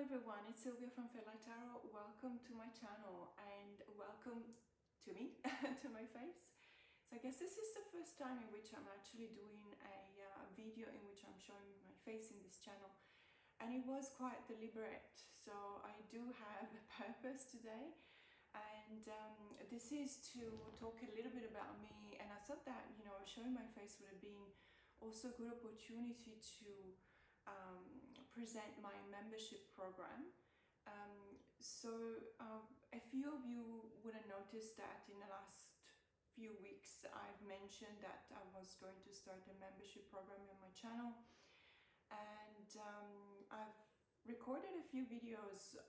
everyone, it's Silvia from Fairlight Tarot. Welcome to my channel and welcome to me, to my face. So I guess this is the first time in which I'm actually doing a video in which I'm showing my face in this channel, and it was quite deliberate. So I do have a purpose today, and this is to talk a little bit about me, and I thought that, you know, showing my face would have been also a good opportunity to present my membership program. A few of you would have noticed that in the last few weeks I've mentioned that I was going to start a membership program on my channel, and I've recorded a few videos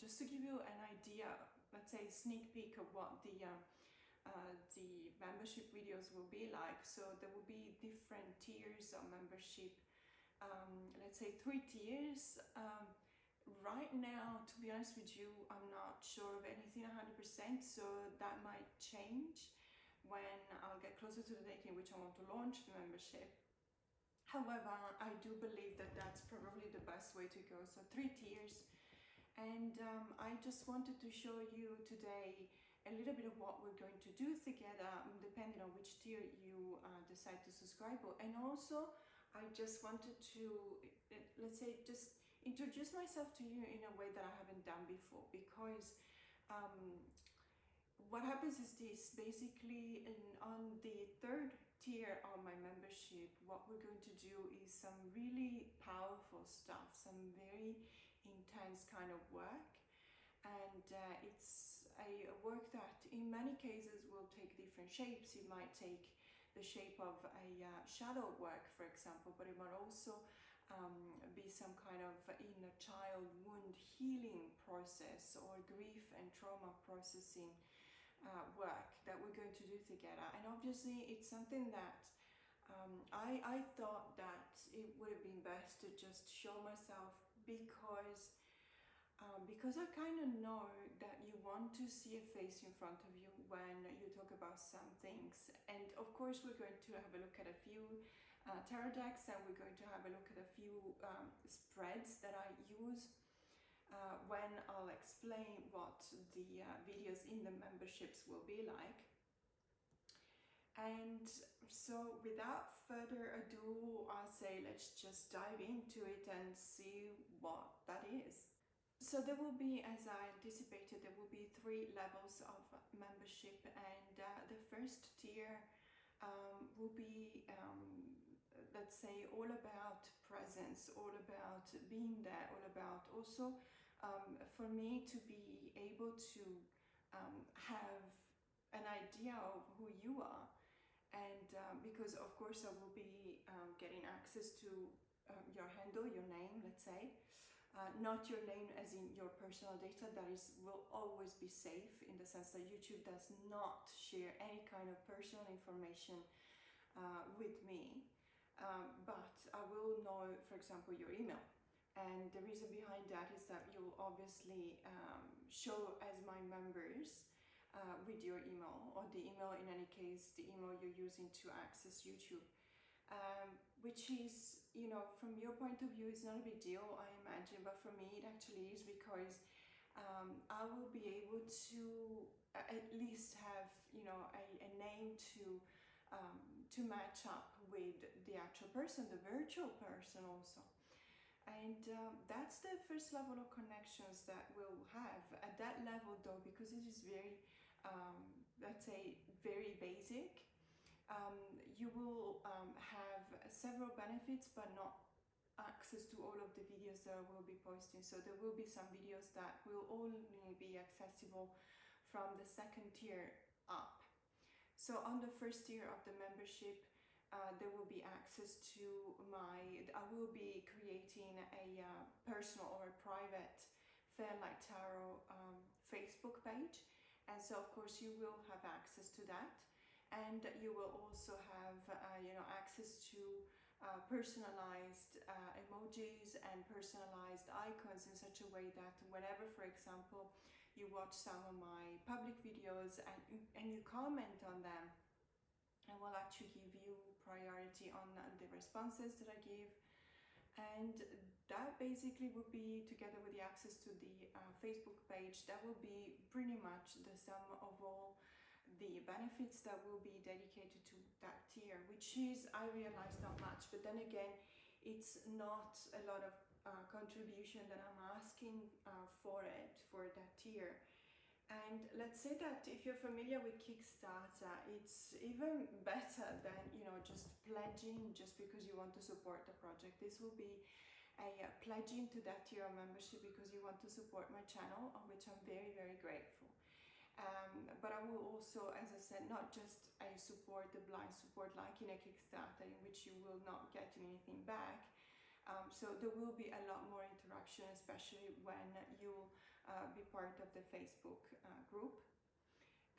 just to give you an idea, let's say a sneak peek of what the membership videos will be like. So there will be different tiers of membership. Let's say 3 tiers. Right now, to be honest with you, I'm not sure of anything 100%, so that might change when I'll get closer to the date in which I want to launch the membership. However, I do believe that that's probably the best way to go. So 3 tiers, and I just wanted to show you today a little bit of what we're going to do together, depending on which tier you decide to subscribe to. And also I just wanted to, let's say, just introduce myself to you in a way that I haven't done before, because what happens is this: basically on the 3rd tier of my membership, what we're going to do is some really powerful stuff, some very intense kind of work. And it's a work that in many cases will take different shapes. It might take the shape of a shadow work, for example, but it might also be some kind of inner child wound healing process or grief and trauma processing work that we're going to do together. And obviously it's something that I thought that it would have been best to just show myself, because I kind of know that you want to see a face in front of you when you talk about some things. And of course we're going to have a look at a few tarot decks, and we're going to have a look at a few spreads that I use when I'll explain what the videos in the memberships will be like. And so without further ado, I'll say let's just dive into it and see what that is. So there will be, as I anticipated, there will be 3 levels of membership, and the first tier will be, let's say, all about presence, all about being there, all about also for me to be able to have an idea of who you are. And because of course I will be getting access to your handle, your name, let's say. Not your name as in your personal data, that will always be safe, in the sense that YouTube does not share any kind of personal information with me, but I will know, for example, your email. And the reason behind that is that you'll obviously show as my members with your email, or the email, in any case, the email you're using to access YouTube. Which is, you know, from your point of view, it's not a big deal, I imagine, but for me it actually is, because I will be able to at least have, you know, a name to match up with the actual person, the virtual person also. And that's the first level of connections that we'll have. At that level though, because it is very, let's say, very basic, you will have several benefits, but not access to all of the videos that I will be posting. So there will be some videos that will only be accessible from the 2nd tier up. So on the 1st tier of the membership, there will be access to I will be creating a personal or a private Fairlight Tarot Facebook page. And so of course you will have access to that. And you will also have, you know, access to personalized emojis and personalized icons, in such a way that whenever, for example, you watch some of my public videos and you comment on them, I will actually give you priority on the responses that I give. And that basically would be, together with the access to the Facebook page, that will be pretty much the sum of all the benefits that will be dedicated to that tier, which is, I realize, not much, but then again, it's not a lot of contribution that I'm asking for that tier. And let's say that if you're familiar with Kickstarter, it's even better than, you know, just pledging just because you want to support the project. This will be a pledging to that tier of membership because you want to support my channel, of which I'm very, very grateful. But I will also, as I said, not just a support, the blind support like in a Kickstarter, in which you will not get anything back. So there will be a lot more interaction, especially when you be part of the Facebook group.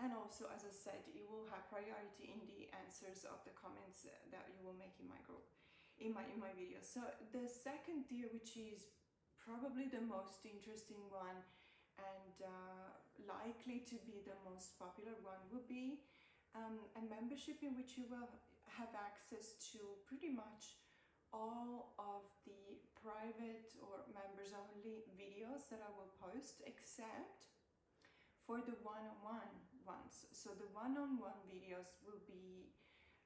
And also, as I said, you will have priority in the answers of the comments that you will make in my group, in my videos. So the second tier, which is probably the most interesting one and likely to be the most popular one, would be a membership in which you will have access to pretty much all of the private or members only videos that I will post, except for the one-on-one ones. So the one-on-one videos will be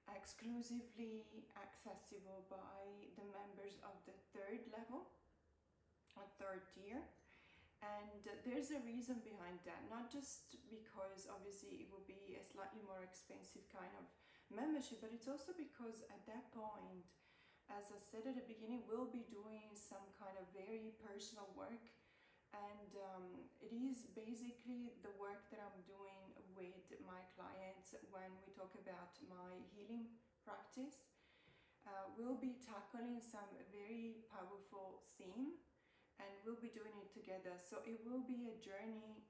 exclusively accessible by the members of the third level, or third tier. And there's a reason behind that, not just because obviously it will be a slightly more expensive kind of membership, but it's also because at that point, as I said at the beginning, we'll be doing some kind of very personal work, and it is basically the work that I'm doing with my clients when we talk about my healing practice. We'll be tackling some very powerful theme, and we'll be doing it together. So it will be a journey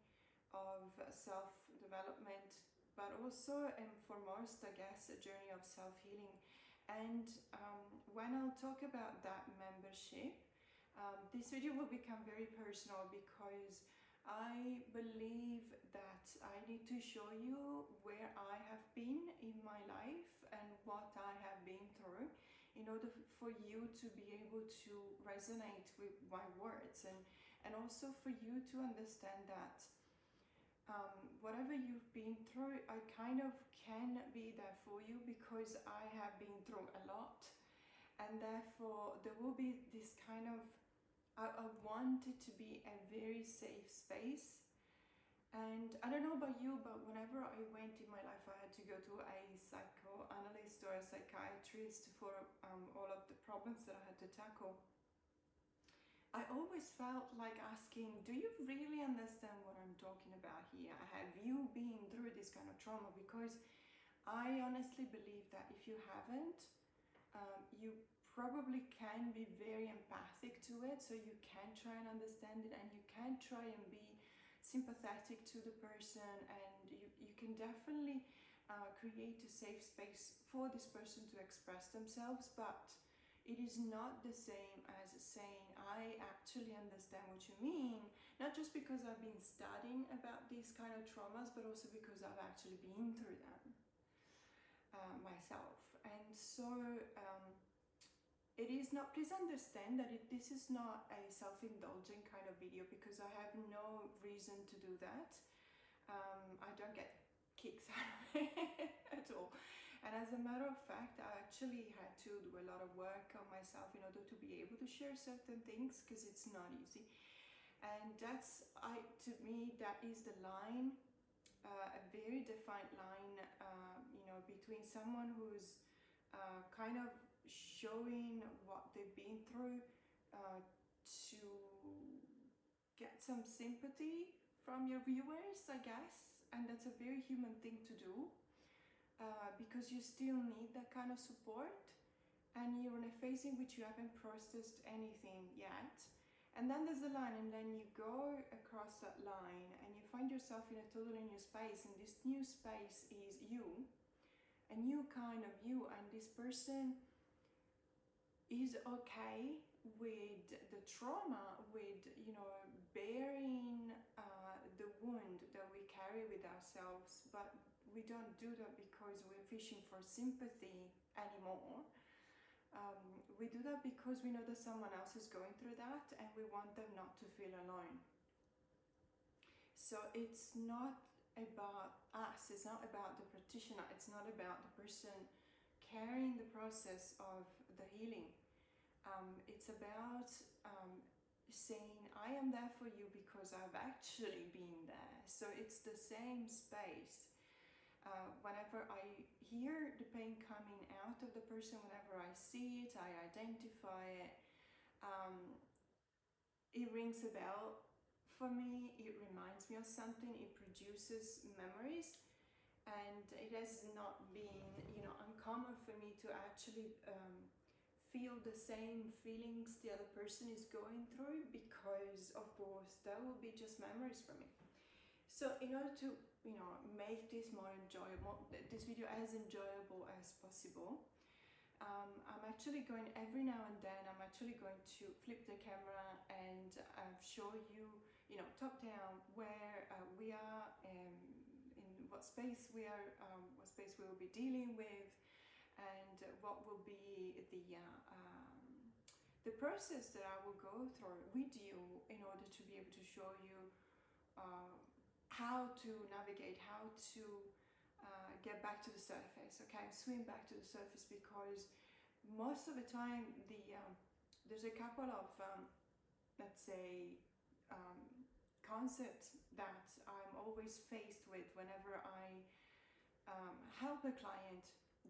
of self-development, but also and foremost, I guess, a journey of self-healing. And when I'll talk about that membership, this video will become very personal because I believe that I need to show you where I have been in my life and what I have been through in order for you to be able to resonate with my words, and also for you to understand that whatever you've been through, I kind of can be there for you because I have been through a lot, and therefore there will be this kind of, I want it to be a very safe space. And I don't know about you, but whenever I went in my life, I had to go to a psychoanalyst or a psychiatrist for all of the problems that I had to tackle. I always felt like asking, do you really understand what I'm talking about here? Have you been through this kind of trauma? Because I honestly believe that if you haven't, you probably can be very empathic to it, so you can try and understand it, and you can try and be sympathetic to the person, and you can definitely create a safe space for this person to express themselves. But it is not the same as saying, I actually understand what you mean, not just because I've been studying about these kind of traumas, but also because I've actually been through them myself. And so it is not, please understand that this is not a self-indulgent kind of video, because I have no reason to do that. I don't get kicks out of it at all. And as a matter of fact, I actually had to do a lot of work on myself in order to be able to share certain things, because it's not easy. And that's, to me, that is the line, a very defined line, you know, between someone who's kind of showing what they've been through to get some sympathy from your viewers, I guess. And that's a very human thing to do. Because you still need that kind of support, and you're in a phase in which you haven't processed anything yet, and then there's a line, and then you go across that line and you find yourself in a totally new space, and this new space is you, a new kind of you, and this person is okay with the trauma, with, you know, bearing the wound that we carry with ourselves, but we don't do that because we're fishing for sympathy anymore. we do that because we know that someone else is going through that and we want them not to feel alone. So it's not about us, it's not about the practitioner, it's not about the person carrying the process of the healing. It's about saying, I am there for you because I've actually been there. So it's the same space. Whenever I hear the pain coming out of the person, whenever I see it, I identify it, it rings a bell for me, it reminds me of something, it produces memories, and it has not been, uncommon for me to actually feel the same feelings the other person is going through, because of course that will be just memories for me. So in order to make this more enjoyable, this video as enjoyable as possible, I'm actually going, every now and then I'm actually going to flip the camera and show you, top down, where we are, in what space we are, what space we will be dealing with, and what will be the process that I will go through with you in order to be able to show you how to navigate, how to get back to the surface, okay, swim back to the surface, because most of the time there's a couple of let's say concepts that I'm always faced with whenever I help a client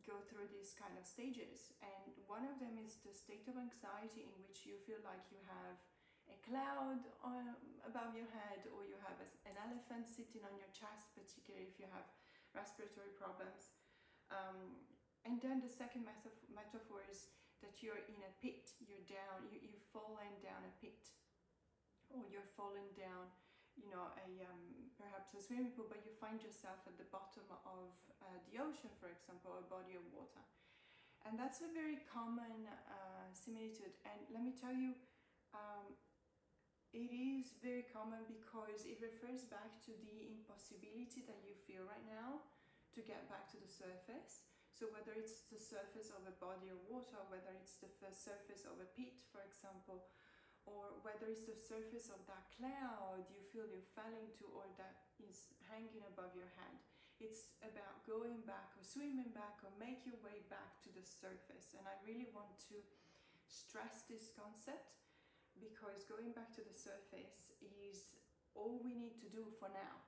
go through these kind of stages, and one of them is the state of anxiety in which you feel like you have a cloud above your head, or you have an elephant sitting on your chest, particularly if you have respiratory problems. And then the second metaphor is that you're in a pit, you're down, you've fallen down a pit, or you're falling down, perhaps a swimming pool, but you find yourself at the bottom of the ocean, for example, a body of water. And that's a very common similitude. And let me tell you, it is very common because it refers back to the impossibility that you feel right now to get back to the surface. So whether it's the surface of a body of water, whether it's the surface of a pit, for example, or whether it's the surface of that cloud you feel you're falling to, or that is hanging above your head. It's about going back, or swimming back, or make your way back to the surface. And I really want to stress this concept, because going back to the surface is all we need to do for now.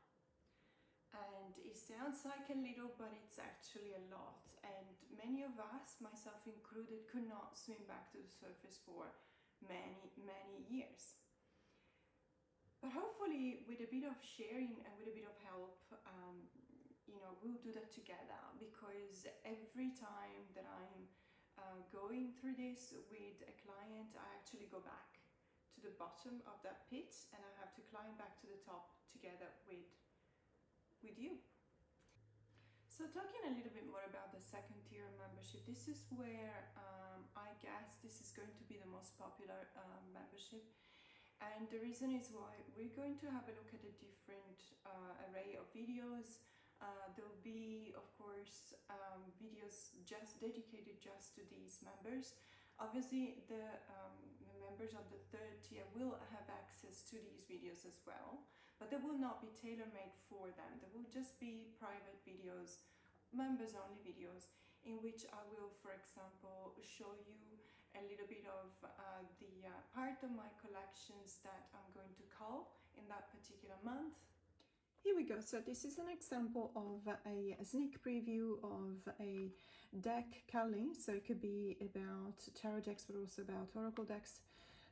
And it sounds like a little, but it's actually a lot. And many of us, myself included, could not swim back to the surface for many years. But hopefully with a bit of sharing and with a bit of help, we'll do that together, because every time that I'm going through this with a client, I actually go back to the bottom of that pit, and I have to climb back to the top together with you. So talking a little bit more about the second tier membership, this is where I guess this is going to be the most popular membership. And the reason is why we're going to have a look at a different array of videos. There'll be, of course, videos just dedicated just to these members. Obviously, the members of the third tier will have access to these videos as well, but they will not be tailor-made for them. They will just be private videos, members-only videos, in which I will, for example, show you a little bit of the part of my collections that I'm going to cull in that particular month. Here we go. So this is an example of a sneak preview of a deck culling. So it could be about tarot decks, but also about oracle decks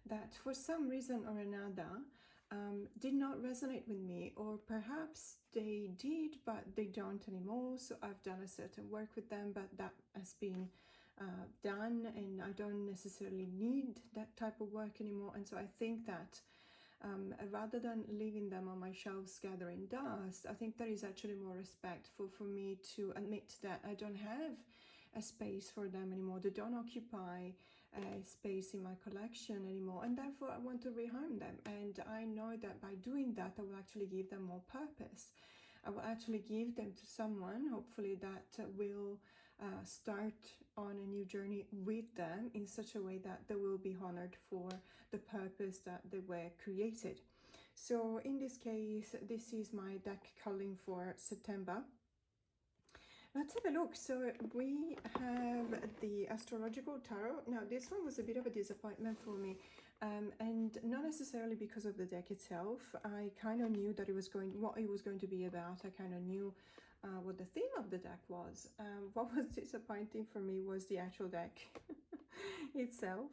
that for some reason or another did not resonate with me, or perhaps they did, but they don't anymore. So I've done a certain work with them, but that has been done, and I don't necessarily need that type of work anymore. And so I think that rather than leaving them on my shelves gathering dust, I think that is actually more respectful for me to admit that I don't have a space for them anymore. They don't occupy a space in my collection anymore, and therefore I want to rehome them. And I know that by doing that, I will actually give them more purpose. I will actually give them to someone, hopefully, that will start on a new journey with them in such a way that they will be honored for the purpose that they were created. So in this case, this is my deck culling for September. Let's have a look. So we have the astrological tarot. Now this one was a bit of a disappointment for me, and not necessarily because of the deck itself. I kind of knew that what it was going to be about. I kind of knew what the theme of the deck was. What was disappointing for me was the actual deck itself,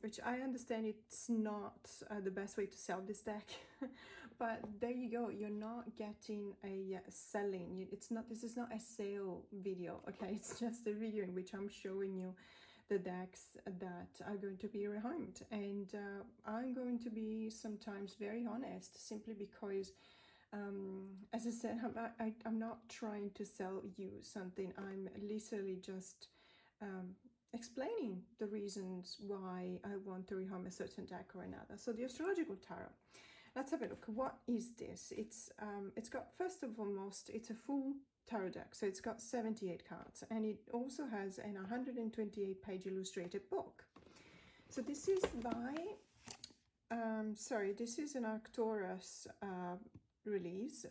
which I understand it's not the best way to sell this deck. But there you go, you're not getting a selling. This is not a sale video, okay? It's just a video in which I'm showing you the decks that are going to be rehomed. And I'm going to be sometimes very honest, simply because, as I said, I'm not trying to sell you something. I'm literally just explaining the reasons why I want to rehome a certain deck or another. So the astrological tarot. Let's have a look. What is this? It's got, first of foremost, it's a full tarot deck. So it's got 78 cards, and it also has an 128-page illustrated book. So this is by, this is an Arcturus release,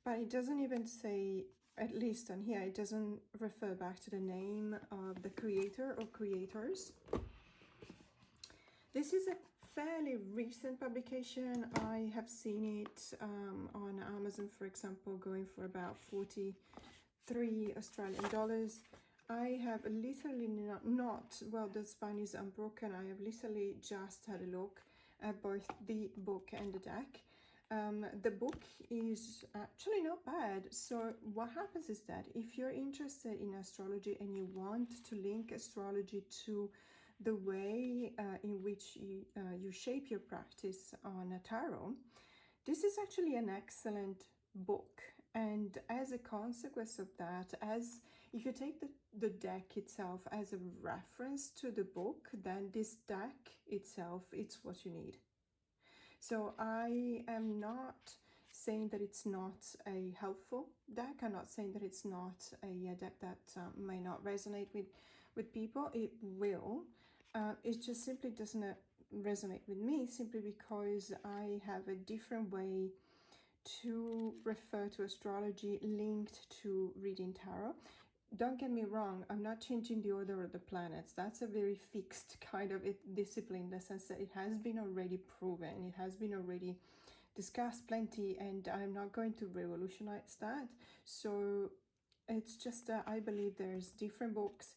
but it doesn't even say, at least on here, it doesn't refer back to the name of the creator or creators. This is a fairly recent publication. I have seen it on Amazon, for example, going for about 43 Australian dollars. I have literally well, the spine is unbroken. I have literally just had a look at both the book and the deck. The book is actually not bad. So what happens is that if you're interested in astrology and you want to link astrology to the way in which you shape your practice on a tarot, this is actually an excellent book. And as a consequence of that, if you take the deck itself as a reference to the book, then this deck itself, it's what you need. So I am not saying that it's not a helpful deck. I'm not saying that it's not a deck that may not resonate with people. It will. It just simply doesn't resonate with me, simply because I have a different way to refer to astrology linked to reading tarot. Don't get me wrong, I'm not changing the order of the planets. That's a very fixed kind of discipline, in the sense that it has been already proven, it has been already discussed plenty, and I'm not going to revolutionize that. So it's just that I believe there's different books,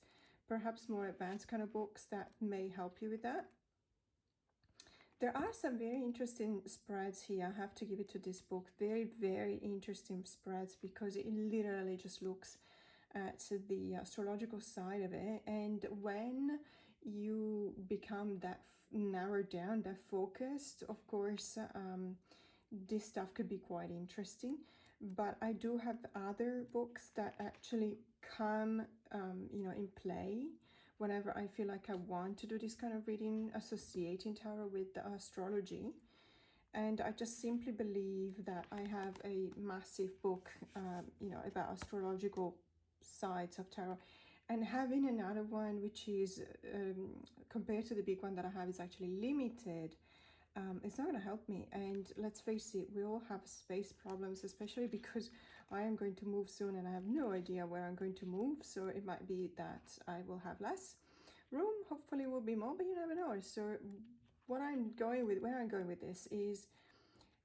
perhaps more advanced kind of books, that may help you with that. There are some very interesting spreads here. I have to give it to this book. Very, very interesting spreads, because it literally just looks at the astrological side of it. And when you become that narrowed down, that focused, of course, this stuff could be quite interesting. But I do have other books that actually come in play whenever I feel like I want to do this kind of reading, associating tarot with the astrology. And I just simply believe that I have a massive book about astrological sides of tarot, and having another one which is compared to the big one that I have is actually limited, it's not going to help me. And let's face it, we all have space problems, especially because I am going to move soon and I have no idea where I'm going to move. So it might be that I will have less room, hopefully will be more, but you never know. So where I'm going with this is,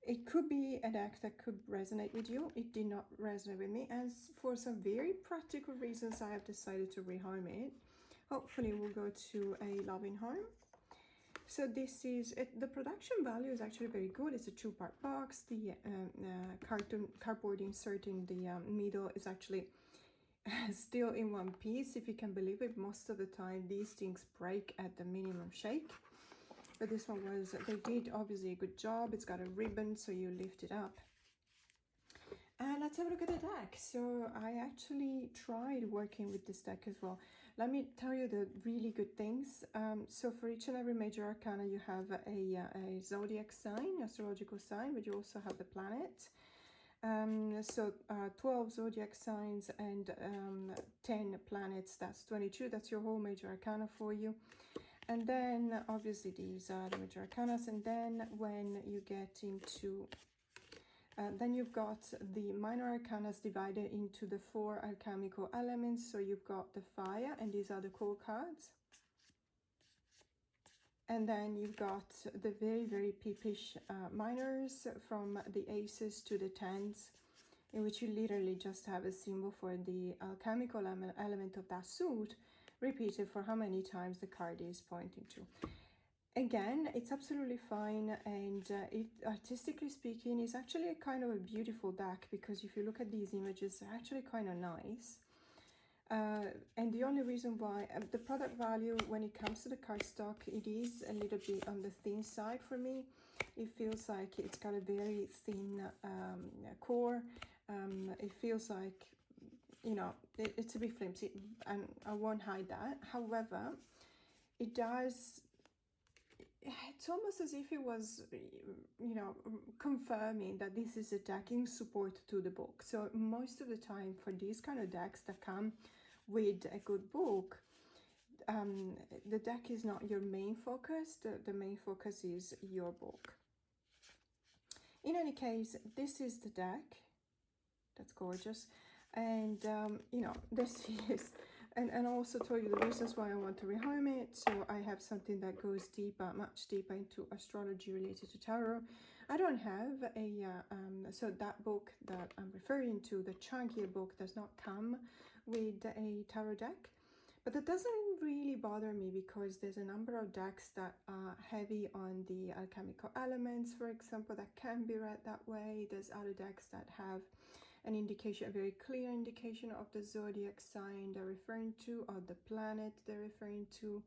it could be a deck that could resonate with you. It did not resonate with me, and for some very practical reasons I have decided to rehome it. Hopefully we'll go to a loving home. So this is it. The production value is actually very good. It's a 2-part box. The cardboard insert in the middle is actually still in one piece, if you can believe it. Most of the time these things break at the minimum shake, but this one they did obviously a good job. It's got a ribbon, so you lift it up. And let's have a look at the deck. So I actually tried working with this deck as well. Let me tell you the really good things. So for each and every major arcana, you have a zodiac sign, astrological sign, but you also have the planet. 12 zodiac signs and 10 planets, that's 22. That's your whole major arcana for you. And then obviously these are the major arcanas. And then when you get into then you've got the minor arcanas divided into the 4 alchemical elements. So you've got the fire, and these are the core cards. And then you've got the very, very peepish minors, from the aces to the tens, in which you literally just have a symbol for the alchemical element of that suit, repeated for how many times the card is pointing to. Again, it's absolutely fine, and it, artistically speaking, is actually a kind of a beautiful deck, because if you look at these images, they're actually kind of nice. And the only reason why the product value, when it comes to the cardstock, it is a little bit on the thin side for me. It feels like it's got a very thin core. It feels like, you know, it's a bit flimsy, and I won't hide that. However, it does, it's almost as if it was, you know, confirming that this is a deck in support to the book. So most of the time for these kind of decks that come with a good book, the deck is not your main focus. The main focus is your book. In any case, this is the deck. That's gorgeous. And, you know, this is... And I also told you the reasons why I want to rehome it. So I have something that goes deeper, much deeper into astrology related to tarot. I don't have a, so that book that I'm referring to, the chunkier book, does not come with a tarot deck. But that doesn't really bother me, because there's a number of decks that are heavy on the alchemical elements, for example, that can be read that way. There's other decks that have an indication, a very clear indication of the zodiac sign they're referring to, or the planet they're referring to.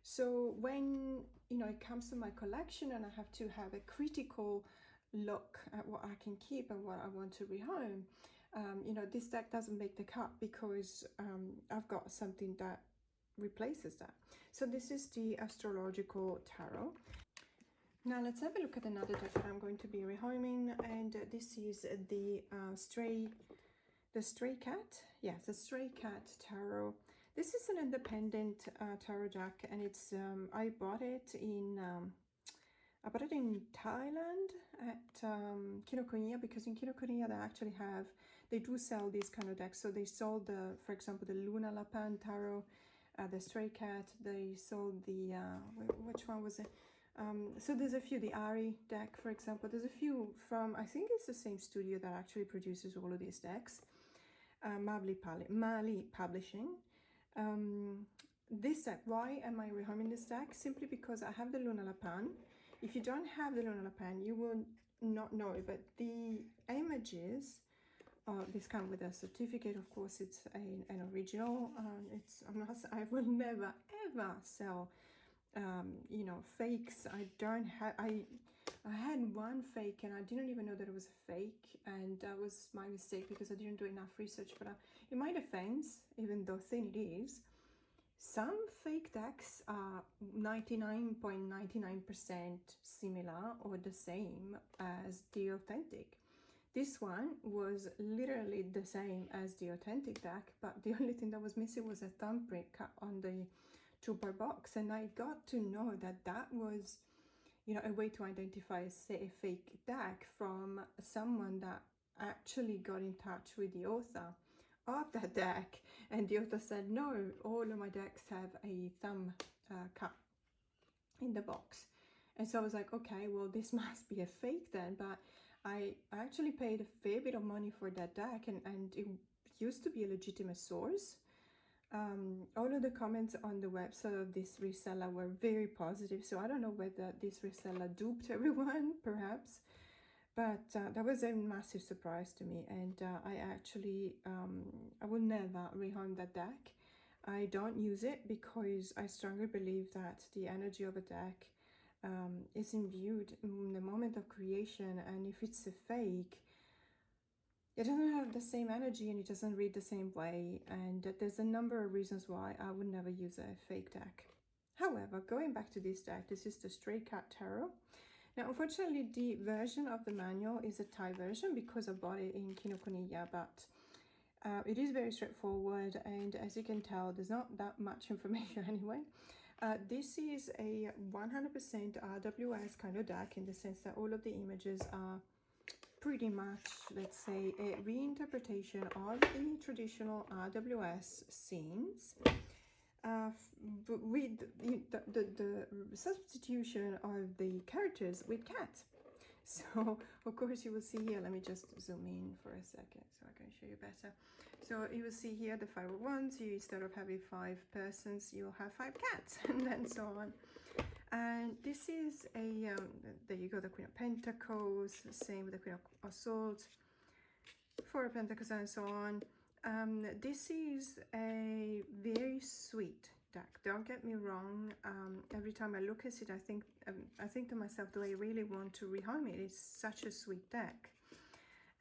So when, you know, it comes to my collection and I have to have a critical look at what I can keep and what I want to rehome, you know, this deck doesn't make the cut, because I've got something that replaces that. So this is the astrological tarot. Now let's have a look at another deck that I'm going to be rehoming, and this is the Stray Cat. Yes, the Stray Cat Tarot. This is an independent tarot deck, and it's I bought it in Thailand at Kinokuniya, because in Kinokuniya they do sell these kind of decks. So they sold the, for example, the Luna Lapan Tarot, the Stray Cat. They sold the which one was it? So there's a few, the Ari deck, for example. There's a few from, I think it's the same studio that actually produces all of these decks, Mali Publishing. This deck, why am I rehoming this deck? Simply because I have the Luna Lapan. If you don't have the Luna Lapan, you will not know it, but the images, this come with a certificate, of course. It's an original. I will never ever sell you know, fakes. I had one fake and I didn't even know that it was a fake, and that was my mistake because I didn't do enough research. But in my defense, even though thin it is, some fake decks are 99.99% similar or the same as the authentic. This one was literally the same as the authentic deck, but the only thing that was missing was a thumbprint cut on the 2-part box, and I got to know that that was, you know, a way to identify a fake deck from someone that actually got in touch with the author of that deck, and the author said, no, all of my decks have a thumb cut in the box. And so I was like, okay, well, this must be a fake then. But I actually paid a fair bit of money for that deck, and it used to be a legitimate source. All of the comments on the website of this reseller were very positive, so I don't know whether this reseller duped everyone, perhaps, but that was a massive surprise to me. And I actually I will never rehome that deck. I don't use it because I strongly believe that the energy of a deck is imbued in the moment of creation, and if it's a fake, it doesn't have the same energy and it doesn't read the same way, and there's a number of reasons why I would never use a fake deck. However, going back to this deck, this is the Stray Cat Tarot. Now, unfortunately, the version of the manual is a Thai version because I bought it in Kinokuniya, but it is very straightforward, and as you can tell, there's not that much information anyway. This is a 100% RWS kind of deck in the sense that all of the images are pretty much, let's say, a reinterpretation of the traditional RWS scenes with the substitution of the characters with cats. So of course you will see here, let me just zoom in for a second so I can show you better. So you will see here the 501s, you instead of having 5 persons, you'll have 5 cats and then so on. And this is a, there you go, the Queen of Pentacles, same with the Queen of Swords, 4 of Pentacles and so on. This is a very sweet deck, don't get me wrong. Every time I look at it, I think to myself, do I really want to rehome it? It's such a sweet deck.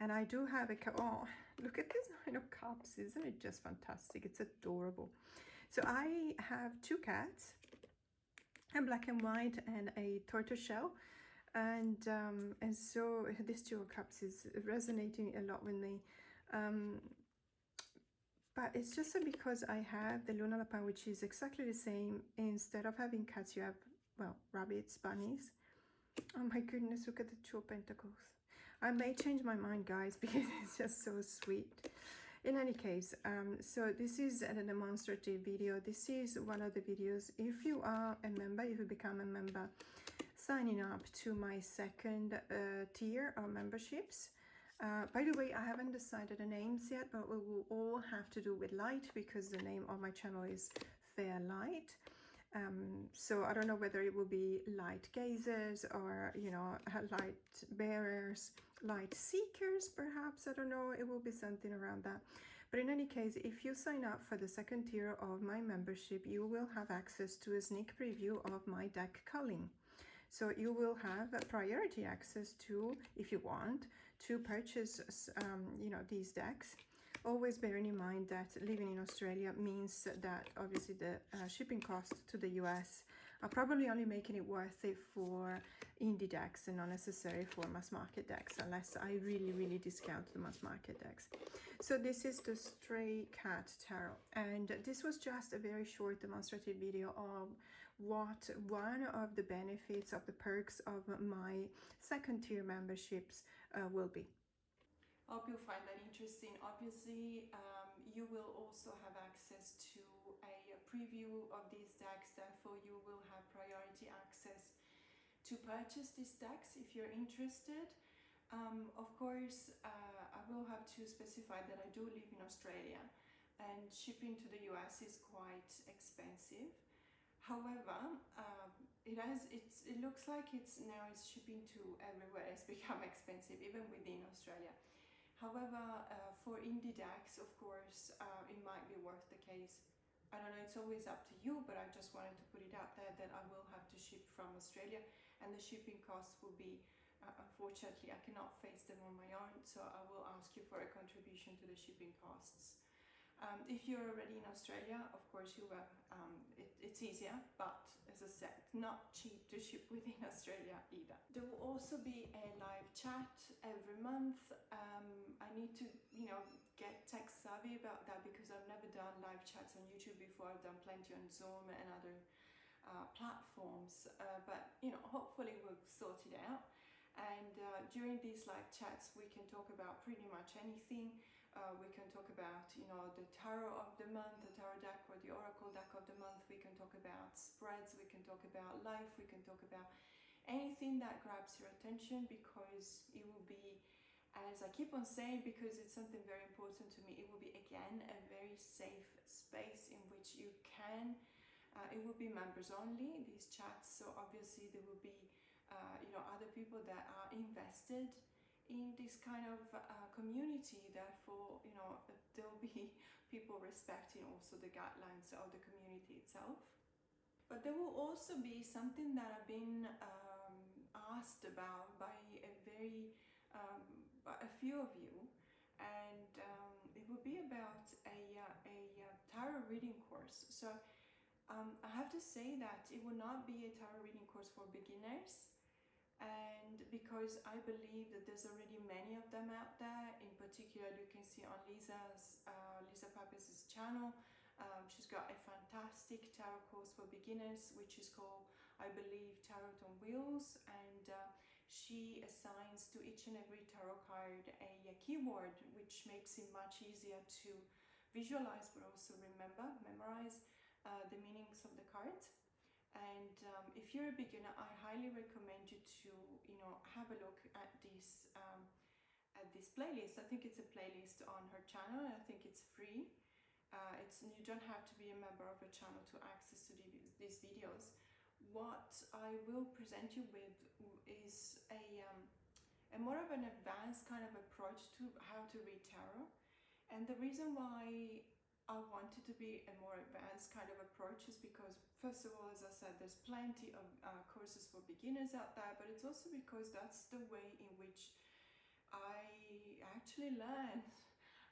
And I do have a oh, look at this 9 of Cups, isn't it just fantastic? It's adorable. So I have 2 cats, a black and white and a tortoiseshell, and so this 2 of Cups is resonating a lot with me. But it's just because I have the Luna Lapin, which is exactly the same. Instead of having cats, you have, well, rabbits, bunnies. Oh my goodness, look at the 2 of Pentacles. I may change my mind, guys, because it's just so sweet. In any case, so this is a demonstrative video. This is one of the videos, if you are a member, if you become a member, signing up to my second tier of memberships. By the way, I haven't decided the names yet, but we will all have to do with light because the name of my channel is Fair Light. So I don't know whether it will be light gazers or, you know, light bearers, light seekers, perhaps. I don't know. It will be something around that. But in any case, if you sign up for the second tier of my membership, you will have access to a sneak preview of my deck culling. So you will have a priority access to, if you want, to purchase, you know, these decks. Always bearing in mind that living in Australia means that obviously the shipping costs to the US are probably only making it worth it for indie decks and not necessarily for mass market decks, unless I really discount the mass market decks. So this is the Stray Cat Tarot, and this was just a very short demonstrative video of what one of the benefits of the perks of my second tier memberships will be. I hope you'll find that interesting. Obviously, you will also have access to a preview of these decks, therefore you will have priority access to purchase these decks if you're interested. Of course, I will have to specify that I do live in Australia and shipping to the US is quite expensive. However, it looks like it's shipping to everywhere. It's become expensive, even within Australia. However, for indie decks, of course, it might be worth the case. I don't know, it's always up to you, but I just wanted to put it out there that I will have to ship from Australia, and the shipping costs will be, unfortunately, I cannot face them on my own, so I will ask you for a contribution to the shipping costs. If you're already in Australia, of course, it's easier, but as I said, not cheap to ship within Australia either. There will also be a live chat every month. I need to, you know, get tech savvy about that because I've never done live chats on YouTube before. I've done plenty on Zoom and other platforms, but you know, hopefully we'll sort it out. And during these live chats, we can talk about pretty much anything. We can talk about, you know, the tarot of the month, the tarot deck or the oracle deck of the month. We can talk about spreads, we can talk about life, we can talk about anything that grabs your attention, because it will be, as I keep on saying, because it's something very important to me, it will be again a very safe space in which you can, it will be members only, these chats, so obviously there will be you know, other people that are invested in this kind of community. Therefore, you know, there will be people respecting also the guidelines of the community itself. But there will also be something that I've been asked about by a few of you, and it will be about a tarot reading course. So I have to say that it will not be a tarot reading course for beginners. because I believe that there's already many of them out there. In particular, you can see on Lisa Pappas' channel. She's got a fantastic tarot course for beginners, which is called, I believe, Tarot on Wheels, and she assigns to each and every tarot card a keyword, which makes it much easier to visualize, but also memorize the meanings of the cards. And if you're a beginner, I highly recommend you to, have a look at this playlist. I think it's a playlist on her channel. I think it's free. You don't have to be a member of her channel to access to these videos. What I will present you with is a more of an advanced kind of approach to how to read tarot. And the reason why I wanted to be a more advanced kind of approach is because, first of all, as I said, there's plenty of courses for beginners out there, but it's also because that's the way in which I actually learned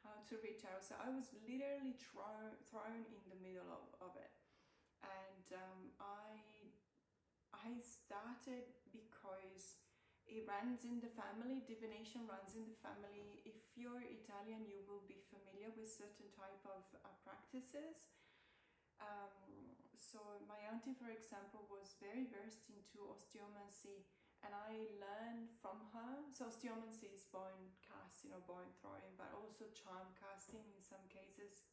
how to read tarot. So I was literally thrown in the middle of it. And I started because it runs in the family. Divination runs in the family. If you're Italian, you will be familiar with certain type of practices. So my auntie, for example, was very versed into osteomancy, and I learned from her. So osteomancy is bone casting or bone throwing, but also charm casting in some cases.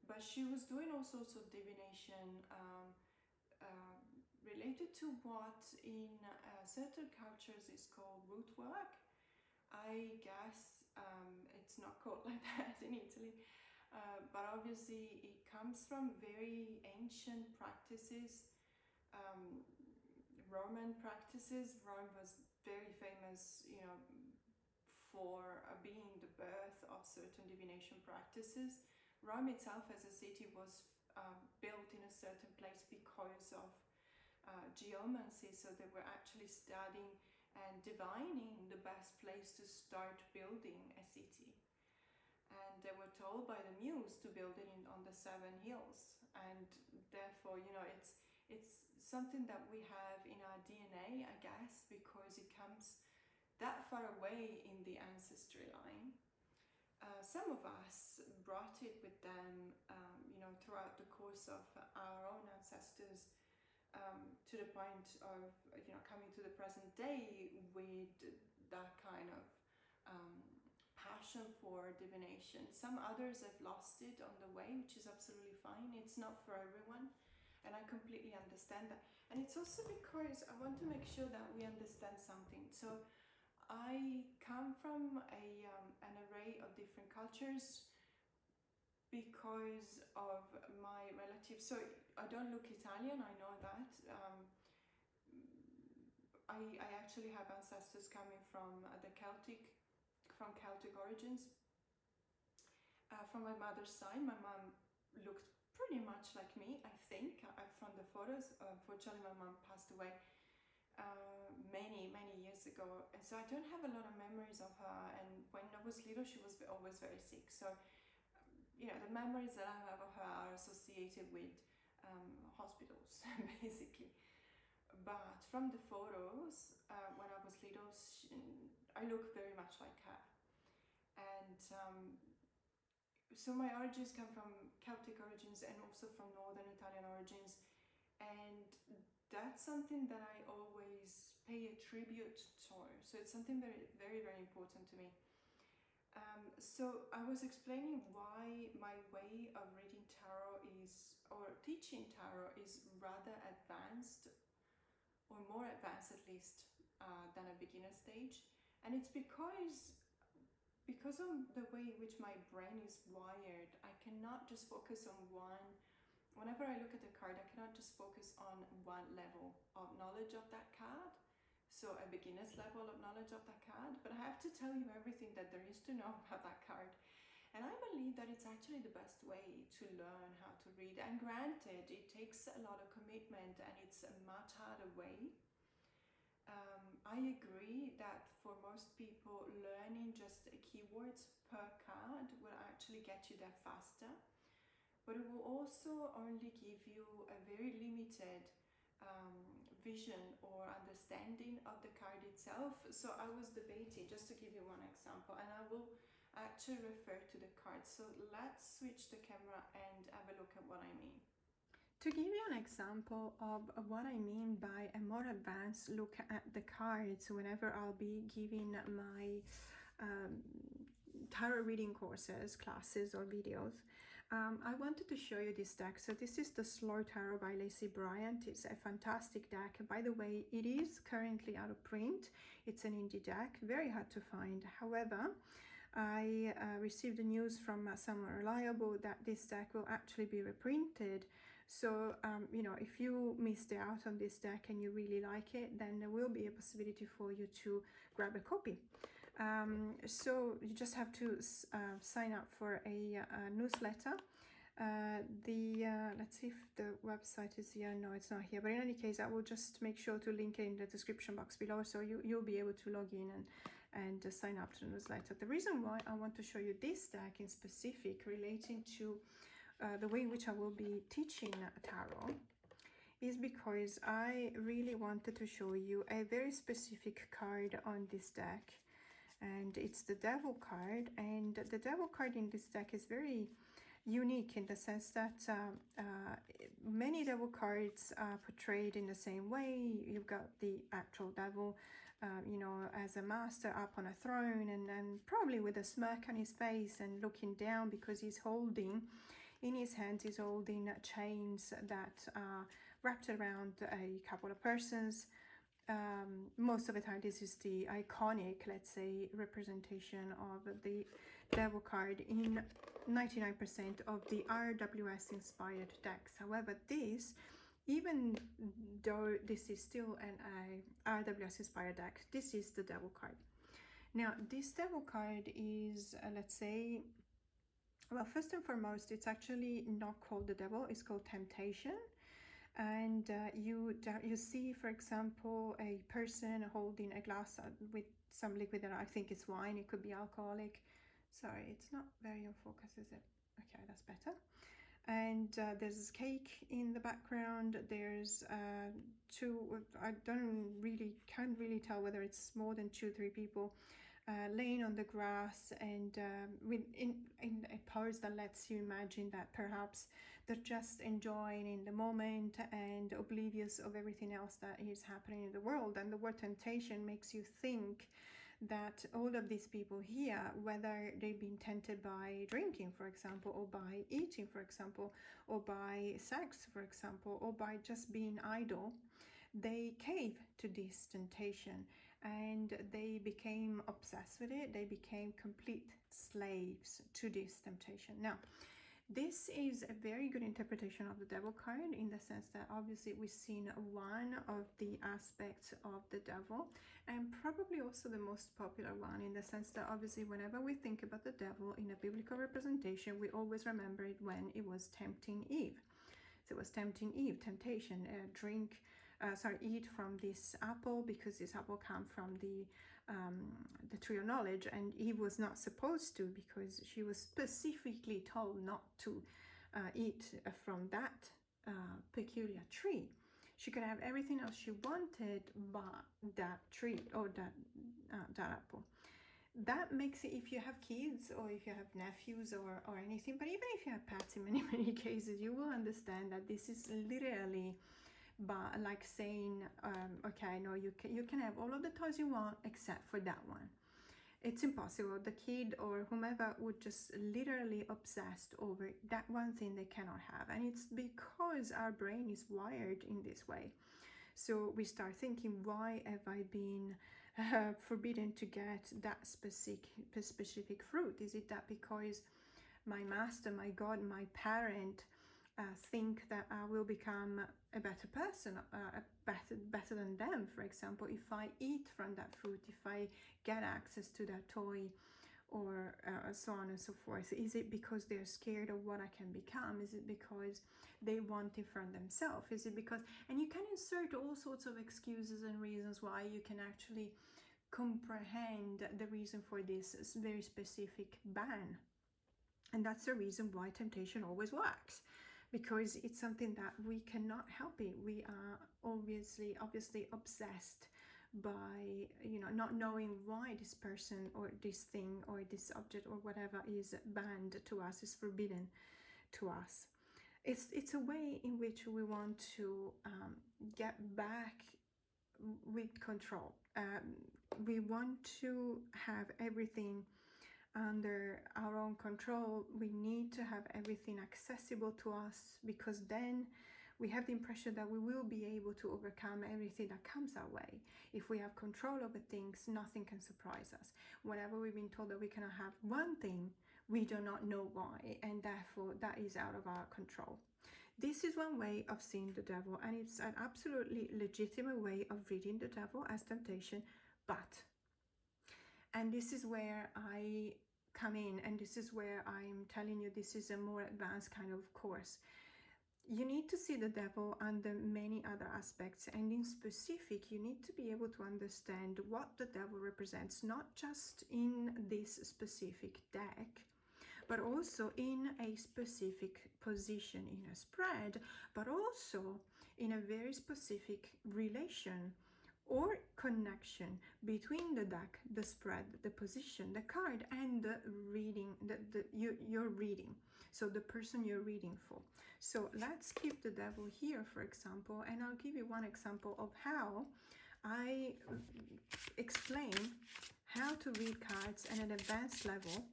But she was doing all sorts of divination related to what in certain cultures is called root work. I guess it's not called like that in Italy, but obviously it comes from very ancient practices, Roman practices. Rome was very famous, for being the birth of certain divination practices. Rome itself as a city was built in a certain place because of geomancy, so they were actually studying and divining the best place to start building a city. And they were told by the muse to build it on the 7 hills, and therefore, it's something that we have in our DNA, I guess, because it comes that far away in the ancestry line. Some of us brought it with them, throughout the course of our own ancestors, to the point of, coming to the present day with that kind of passion for divination. Some others have lost it on the way, which is absolutely fine. It's not for everyone, and I completely understand that. And it's also because I want to make sure that we understand something. So I come from an array of different cultures because of my relatives. So I don't look Italian, I know that. I actually have ancestors coming from Celtic origins. From my mother's side, my mom looked pretty much like me, I think, from the photos. Unfortunately, my mom passed away many years ago, and so I don't have a lot of memories of her. And when I was little, she was always very sick, so the memories that I have of her are associated with hospitals basically. But from the photos, when I was little, I look very much like her. And so my origins come from Celtic origins and also from Northern Italian origins, and that's something that I always pay a tribute to. So it's something very important to me. So I was explaining why my way of reading tarot or teaching tarot is rather advanced, or more advanced at least, than a beginner stage. And it's because of the way in which my brain is wired, I cannot just focus on one. Whenever I look at a card, I cannot just focus on one level of knowledge of that card. So a beginner's level of knowledge of that card, but I have to tell you everything that there is to know about that card. And I believe that it's actually the best way to learn how to read. And granted, it takes a lot of commitment and it's a much harder way. I agree that for most people, learning just keywords per card will actually get you there faster, but it will also only give you a very limited vision or understanding of the card itself. So I was debating, just to give you one example, and I will actually refer to the card. So let's switch the camera and have a look at what I mean. To give you an example of what I mean by a more advanced look at the cards, whenever I'll be giving my tarot reading courses, classes, or videos, I wanted to show you this deck. So this is the Slow Tarot by Lacey Bryant. It's a fantastic deck. By the way, it is currently out of print. It's an indie deck, very hard to find. However, I received the news from someone reliable that this deck will actually be reprinted. So, you know, if you missed out on this deck and you really like it, then there will be a possibility for you to grab a copy. So you just have to sign up for a newsletter. Let's see if the website is here. No, it's not here. But in any case, I will just make sure to link it in the description box below, so you'll be able to log in and sign up to the newsletter. The reason why I want to show you this deck in specific relating to the way in which I will be teaching tarot is because I really wanted to show you a very specific card on this deck, and it's the Devil card. And the Devil card in this deck is very unique in the sense that many devil cards are portrayed in the same way. You've got the actual devil, you know, as a master up on a throne, and probably with a smirk on his face and looking down, because he's holding in his hands, he's holding chains that are wrapped around a couple of persons. Most of the time this is the iconic, let's say, representation of the devil card in 99% of the RWS inspired decks. However, this, even though this is still an RWS inspired deck, this is the devil card. Now this devil card is let's say, well, first and foremost, it's actually not called the devil, it's called temptation. And you see, for example, a person holding a glass with some liquid, that I think it's wine, it could be alcoholic. Sorry, it's not very on focus, is it? Okay, that's better. And there's cake in the background. There's I can't really tell whether it's more than 2-3 people laying on the grass, and in a pose that lets you imagine that perhaps they're just enjoying in the moment and oblivious of everything else that is happening in the world. And the word temptation makes you think that all of these people here, whether they've been tempted by drinking, for example, or by eating, for example, or by sex, for example, or by just being idle, they cave to this temptation and they became obsessed with it. They became complete slaves to this temptation. Now, this is a very good interpretation of the devil card, in the sense that obviously we've seen one of the aspects of the devil, and probably also the most popular one, in the sense that obviously whenever we think about the devil in a biblical representation, we always remember it when it was tempting Eve. So it was tempting Eve, temptation, eat from this apple, because this apple came from the tree of knowledge, and Eve was not supposed to, because she was specifically told not to eat from that peculiar tree. She could have everything else she wanted, but that tree or that apple. That makes it, if you have kids or if you have nephews or anything, but even if you have pets, in many cases, you will understand that this is literally like saying, okay, no, you can have all of the toys you want except for that one. It's impossible. The kid or whomever would just literally obsessed over that one thing they cannot have. And it's because our brain is wired in this way. So we start thinking, why have I been forbidden to get that specific fruit? Is it that because my master, my God, my parent think that I will become a better person, better than them, for example, if I eat from that fruit, if I get access to that toy, or so on and so forth? Is it because they're scared of what I can become? Is it because they want it from themselves? Is it because, and you can insert all sorts of excuses and reasons why you can actually comprehend the reason for this very specific ban. And that's the reason why temptation always works. because it's something that we cannot help it. We are obviously obsessed by, you know, not knowing why this person or this thing or this object or whatever is banned to us, is forbidden to us. It's a way in which we want to get back with control. We want to have everything under our own control. We need to have everything accessible to us, because then we have the impression that we will be able to overcome everything that comes our way. If we have control over things, nothing can surprise us. Whenever we've been told that we cannot have one thing, we do not know why, and therefore that is out of our control. This is one way of seeing the devil, and it's an absolutely legitimate way of reading the devil as temptation. But, and this is where I come in, and this is where I'm telling you this is a more advanced kind of course. You need to see the devil under many other aspects, and in specific, you need to be able to understand what the devil represents, not just in this specific deck, but also in a specific position in a spread, but also in a very specific relation or connection between the deck, the spread, the position, the card, and the reading, you're reading. So the person you're reading for. So let's keep the devil here, for example, and I'll give you one example of how I explain how to read cards at an advanced level.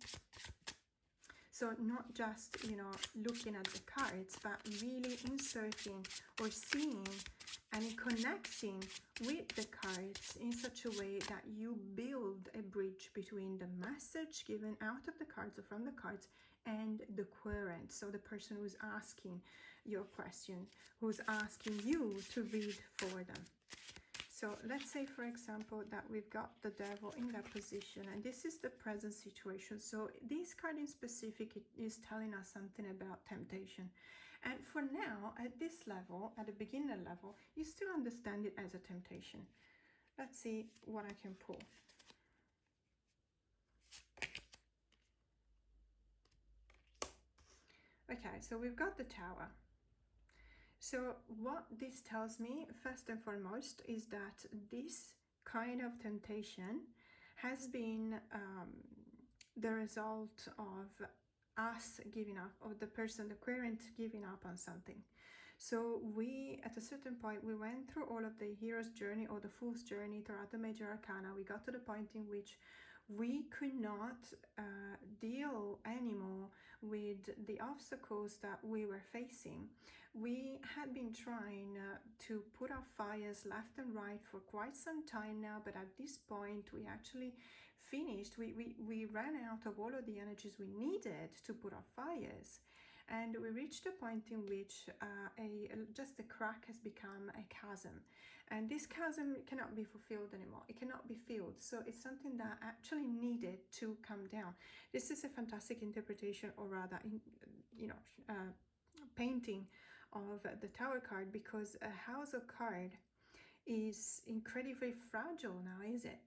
So not just, you know, looking at the cards, but really inserting or seeing and connecting with the cards in such a way that you build a bridge between the message given out of the cards or from the cards and the querent. So the person who's asking your question, who's asking you to read for them. So let's say, for example, that we've got the devil in that position, and this is the present situation. So this card in specific is telling us something about temptation. And for now, at this level, at the beginner level, you still understand it as a temptation. Let's see what I can pull. Okay, so we've got the Tower. So what this tells me, first and foremost, is that this kind of temptation has been the result of us giving up, of the person, the querent, giving up on something. So we, at a certain point, we went through all of the hero's journey or the fool's journey throughout the major arcana. We got to the point in which we could not deal anymore with the obstacles that we were facing. We had been trying to put out fires left and right for quite some time now, but at this point we actually finished. We ran out of all of the energies we needed to put out fires, and we reached a point in which just a crack has become a chasm, and this chasm cannot be fulfilled anymore. It cannot be filled, so it's something that actually needed to come down. This is a fantastic interpretation, or rather, painting of the Tower card, because a house of card is incredibly fragile now, is it?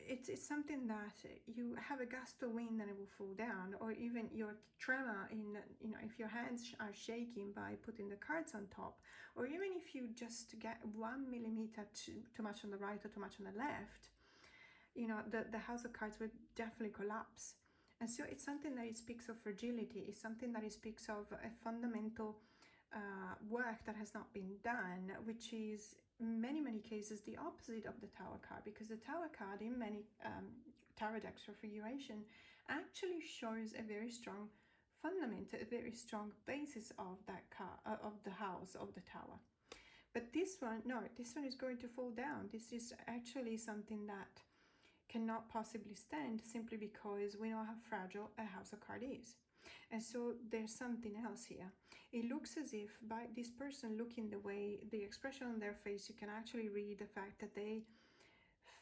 It's something that you have a gust of wind and it will fall down, or even your tremor in, if your hands are shaking by putting the cards on top, or even if you just get 1 millimeter too much on the right or too much on the left, the house of cards would definitely collapse. And so it's something that it speaks of fragility. It's something that it speaks of a fundamental work that has not been done, which is in many cases the opposite of the Tower card, because the Tower card in many tarot decks for figuration actually shows a very strong fundament, a very strong basis of that card, of the house of the Tower. But this one, no, this one is going to fall down. This is actually something that cannot possibly stand, simply because we know how fragile a house of card is. And so there's something else here. It looks as if by this person looking the way, the expression on their face, you can actually read the fact that they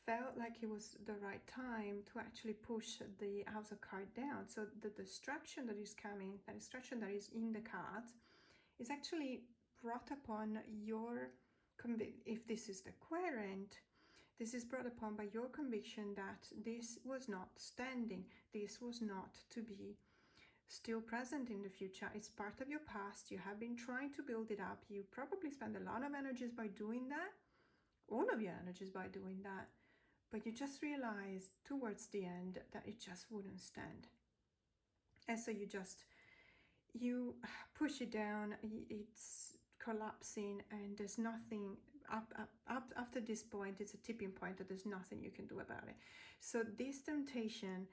felt like it was the right time to actually push the house of card down. So the distraction that is coming, the distraction that is in the cards, is actually brought upon your, if this is the querent, this is brought upon by your conviction that this was not standing, this was not to be still present in the future. It's part of your past. You have been trying to build it up. You probably spend a lot of energies by doing that, all of your energies by doing that, but you just realized towards the end that it just wouldn't stand. And so you push it down, it's collapsing, and there's nothing up after this point. It's a tipping point that there's nothing you can do about it. So this temptation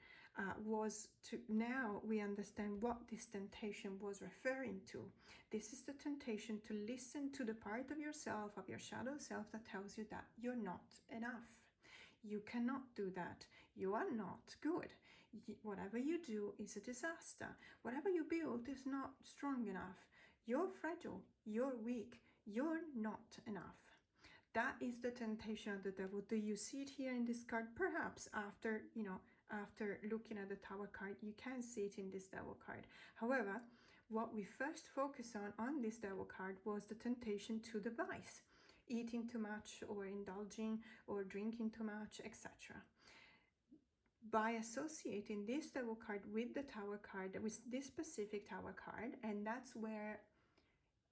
was to, now we understand what this temptation was referring to. This is the temptation to listen to the part of yourself, of your shadow self, that tells you that you're not enough. You cannot do that. You are not good. Whatever you do is a disaster. Whatever you build is not strong enough. You're fragile. You're weak. You're not enough. That is the temptation of the devil. Do you see it here in this card? Perhaps after, after looking at the Tower card, you can see it in this Devil card. However, what we first focus on this Devil card was the temptation to the vice. Eating too much, or indulging, or drinking too much, etc. By associating this Devil card with the Tower card, with this specific Tower card, and that's where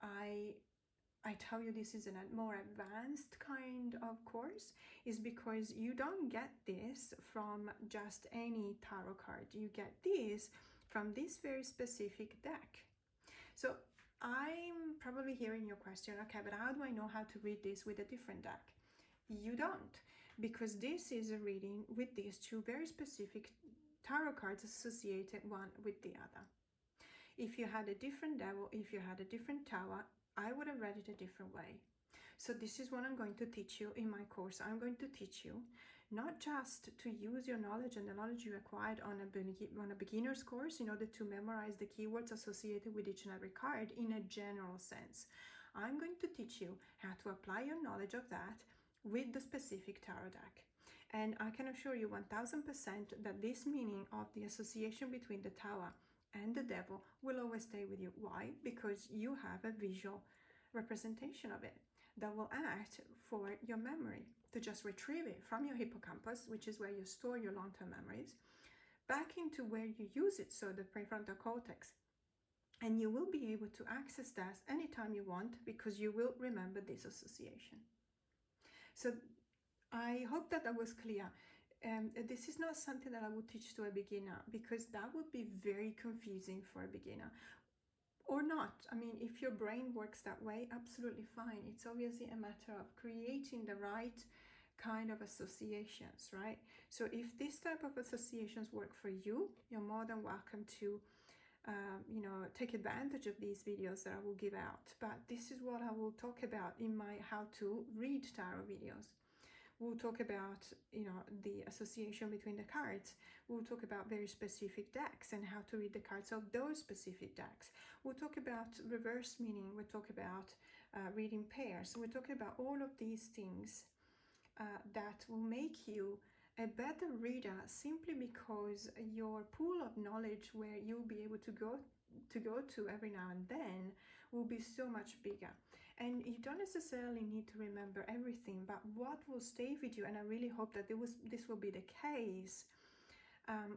I tell you this is a more advanced kind of course, is because you don't get this from just any tarot card. You get this from this very specific deck. So I'm probably hearing your question, okay, but how do I know how to read this with a different deck? You don't, because this is a reading with these two very specific tarot cards associated one with the other. If you had a different devil, if you had a different tower, I would have read it a different way. So this is what I'm going to teach you in my course. I'm going to teach you not just to use your knowledge and the knowledge you acquired on a beginner's course in order to memorize the keywords associated with each and every card in a general sense. I'm going to teach you how to apply your knowledge of that with the specific tarot deck. And I can assure you 1000% that this meaning of the association between the tower and the devil will always stay with you. Why? Because you have a visual representation of it that will act for your memory, to just retrieve it from your hippocampus, which is where you store your long-term memories, back into where you use it, so the prefrontal cortex. And you will be able to access that anytime you want, because you will remember this association. So I hope that was clear. This is not something that I would teach to a beginner, because that would be very confusing for a beginner. Or not. I mean, if your brain works that way, absolutely fine. It's obviously a matter of creating the right kind of associations, right? So if this type of associations work for you, you're more than welcome to take advantage of these videos that I will give out. But this is what I will talk about in my how to read tarot videos. We'll talk about, the association between the cards. We'll talk about very specific decks and how to read the cards of those specific decks. We'll talk about reverse meaning. We'll talk about reading pairs. We're talking about all of these things that will make you a better reader, simply because your pool of knowledge, where you'll be able to go to every now and then, will be so much bigger. And you don't necessarily need to remember everything, but what will stay with you, and I really hope that this will be the case,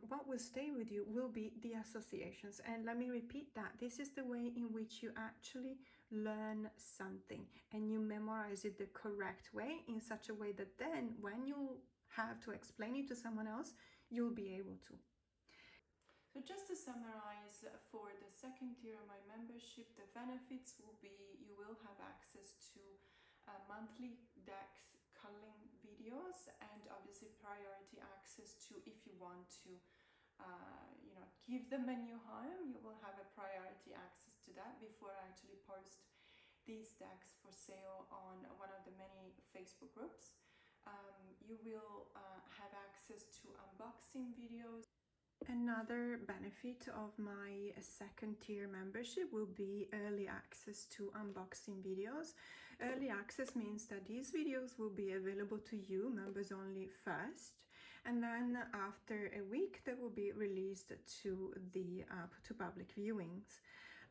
what will stay with you will be the associations. And let me repeat that. This is the way in which you actually learn something, and you memorize it the correct way, in such a way that then when you have to explain it to someone else, you'll be able to. So just to summarize, for the second tier of my membership, the benefits will be you will have access to monthly decks culling videos, and obviously priority access to, if you want to give them a new home, you will have a priority access to that before I actually post these decks for sale on one of the many Facebook groups. You will have access to unboxing videos. Another benefit of my second tier membership will be early access to unboxing videos. Early access means that these videos will be available to you, members only, first, and then after a week they will be released to the to public viewings.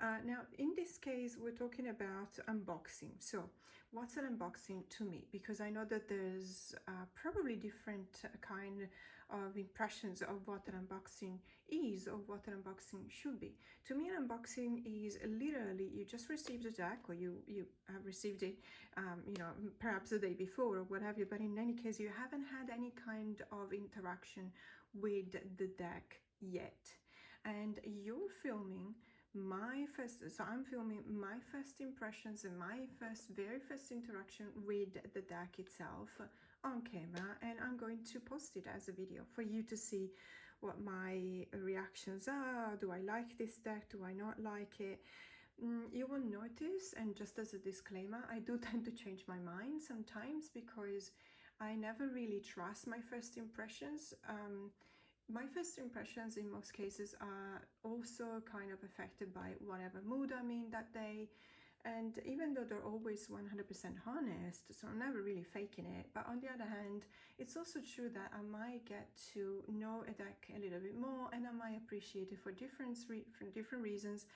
Now, in this case, we're talking about unboxing. So, what's an unboxing to me? Because I know that there's probably different kind of impressions of what an unboxing is or what an unboxing should be. To me, an unboxing is literally you just received a deck, or you have received it, perhaps the day before or what have you. But in any case, you haven't had any kind of interaction with the deck yet, and you're filming I'm filming my first impressions and my very first interaction with the deck itself on camera, and I'm going to post it as a video for you to see what my reactions are. Do I like this deck? Do I not like it? You will notice, and just as a disclaimer, I do tend to change my mind sometimes because I never really trust my first impressions. My first impressions in most cases are also kind of affected by whatever mood I'm in that day. And even though they're always 100% honest, so I'm never really faking it, but on the other hand, it's also true that I might get to know a deck a little bit more, and I might appreciate it for different reasons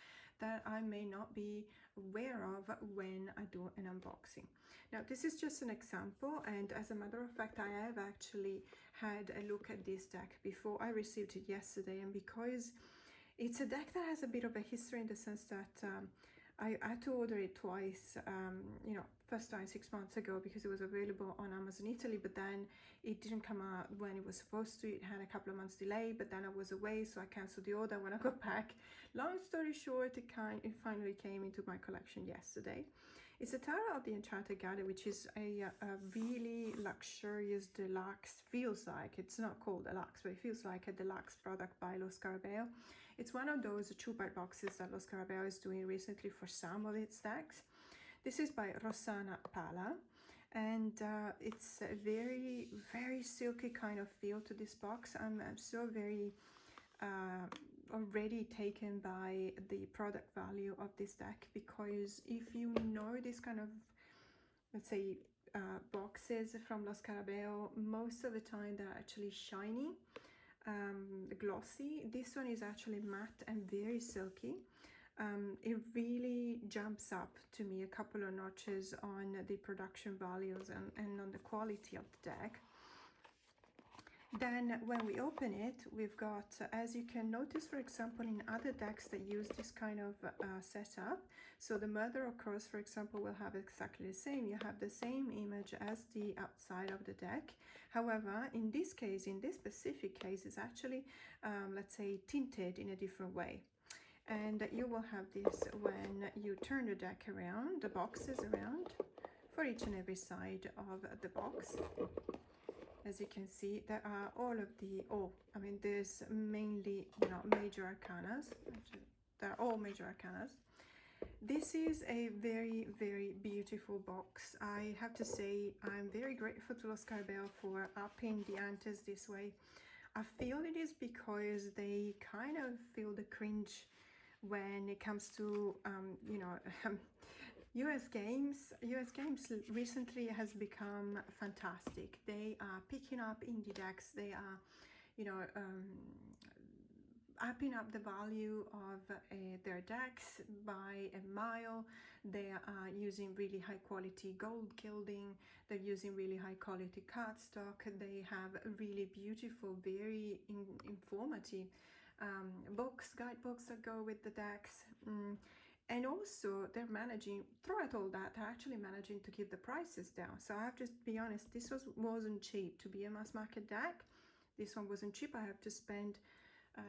that I may not be aware of when I do an unboxing. Now, this is just an example, and as a matter of fact, I have actually had a look at this deck before I received it yesterday, and because it's a deck that has a bit of a history in the sense that I had to order it twice, first time 6 months ago because it was available on Amazon Italy, but then it didn't come out when it was supposed to. It had a couple of months delay, but then I was away, so I cancelled the order when I got back. Long story short, it finally came into my collection yesterday. It's a Tarot of the Enchanted Garden, which is a really luxurious deluxe, feels like, it's not called deluxe, but it feels like a deluxe product by Lo Scarabeo. It's one of those 2-part boxes that Lo Scarabeo is doing recently for some of its decks. This is by Rossana Pala, and it's a very, very silky kind of feel to this box. I'm so very already taken by the product value of this deck, because if you know this kind of, let's say, boxes from Lo Scarabeo, most of the time they're actually shiny, glossy. This one is actually matte and very silky. It really jumps up to me a couple of notches on the production values and on the quality of the deck. Then when we open it, we've got, as you can notice, for example, in other decks that use this kind of setup, so the Murder of Crows, for example, will have exactly the same. You have the same image as the outside of the deck. However, in this case, in this specific case, it's actually, let's say, tinted in a different way. And you will have this when you turn the deck around, the boxes around, for each and every side of the box. As you can see, there are all of the, there's mainly, major arcanas. They're all major arcanas. This is a very, very beautiful box. I have to say, I'm very grateful to Lo Scarabeo for upping the antes this way. I feel it is because they kind of feel the cringe when it comes to, US games recently has become fantastic. They are picking up indie decks. They are, upping up the value of their decks by a mile. They are using really high quality gold gilding. They're using really high quality cardstock. They have really beautiful, very informative guidebooks that go with the decks. And also they're managing, throughout all that, they're actually managing to keep the prices down. So I have to be honest, this wasn't cheap to be a mass market deck. This one wasn't cheap. I have to spend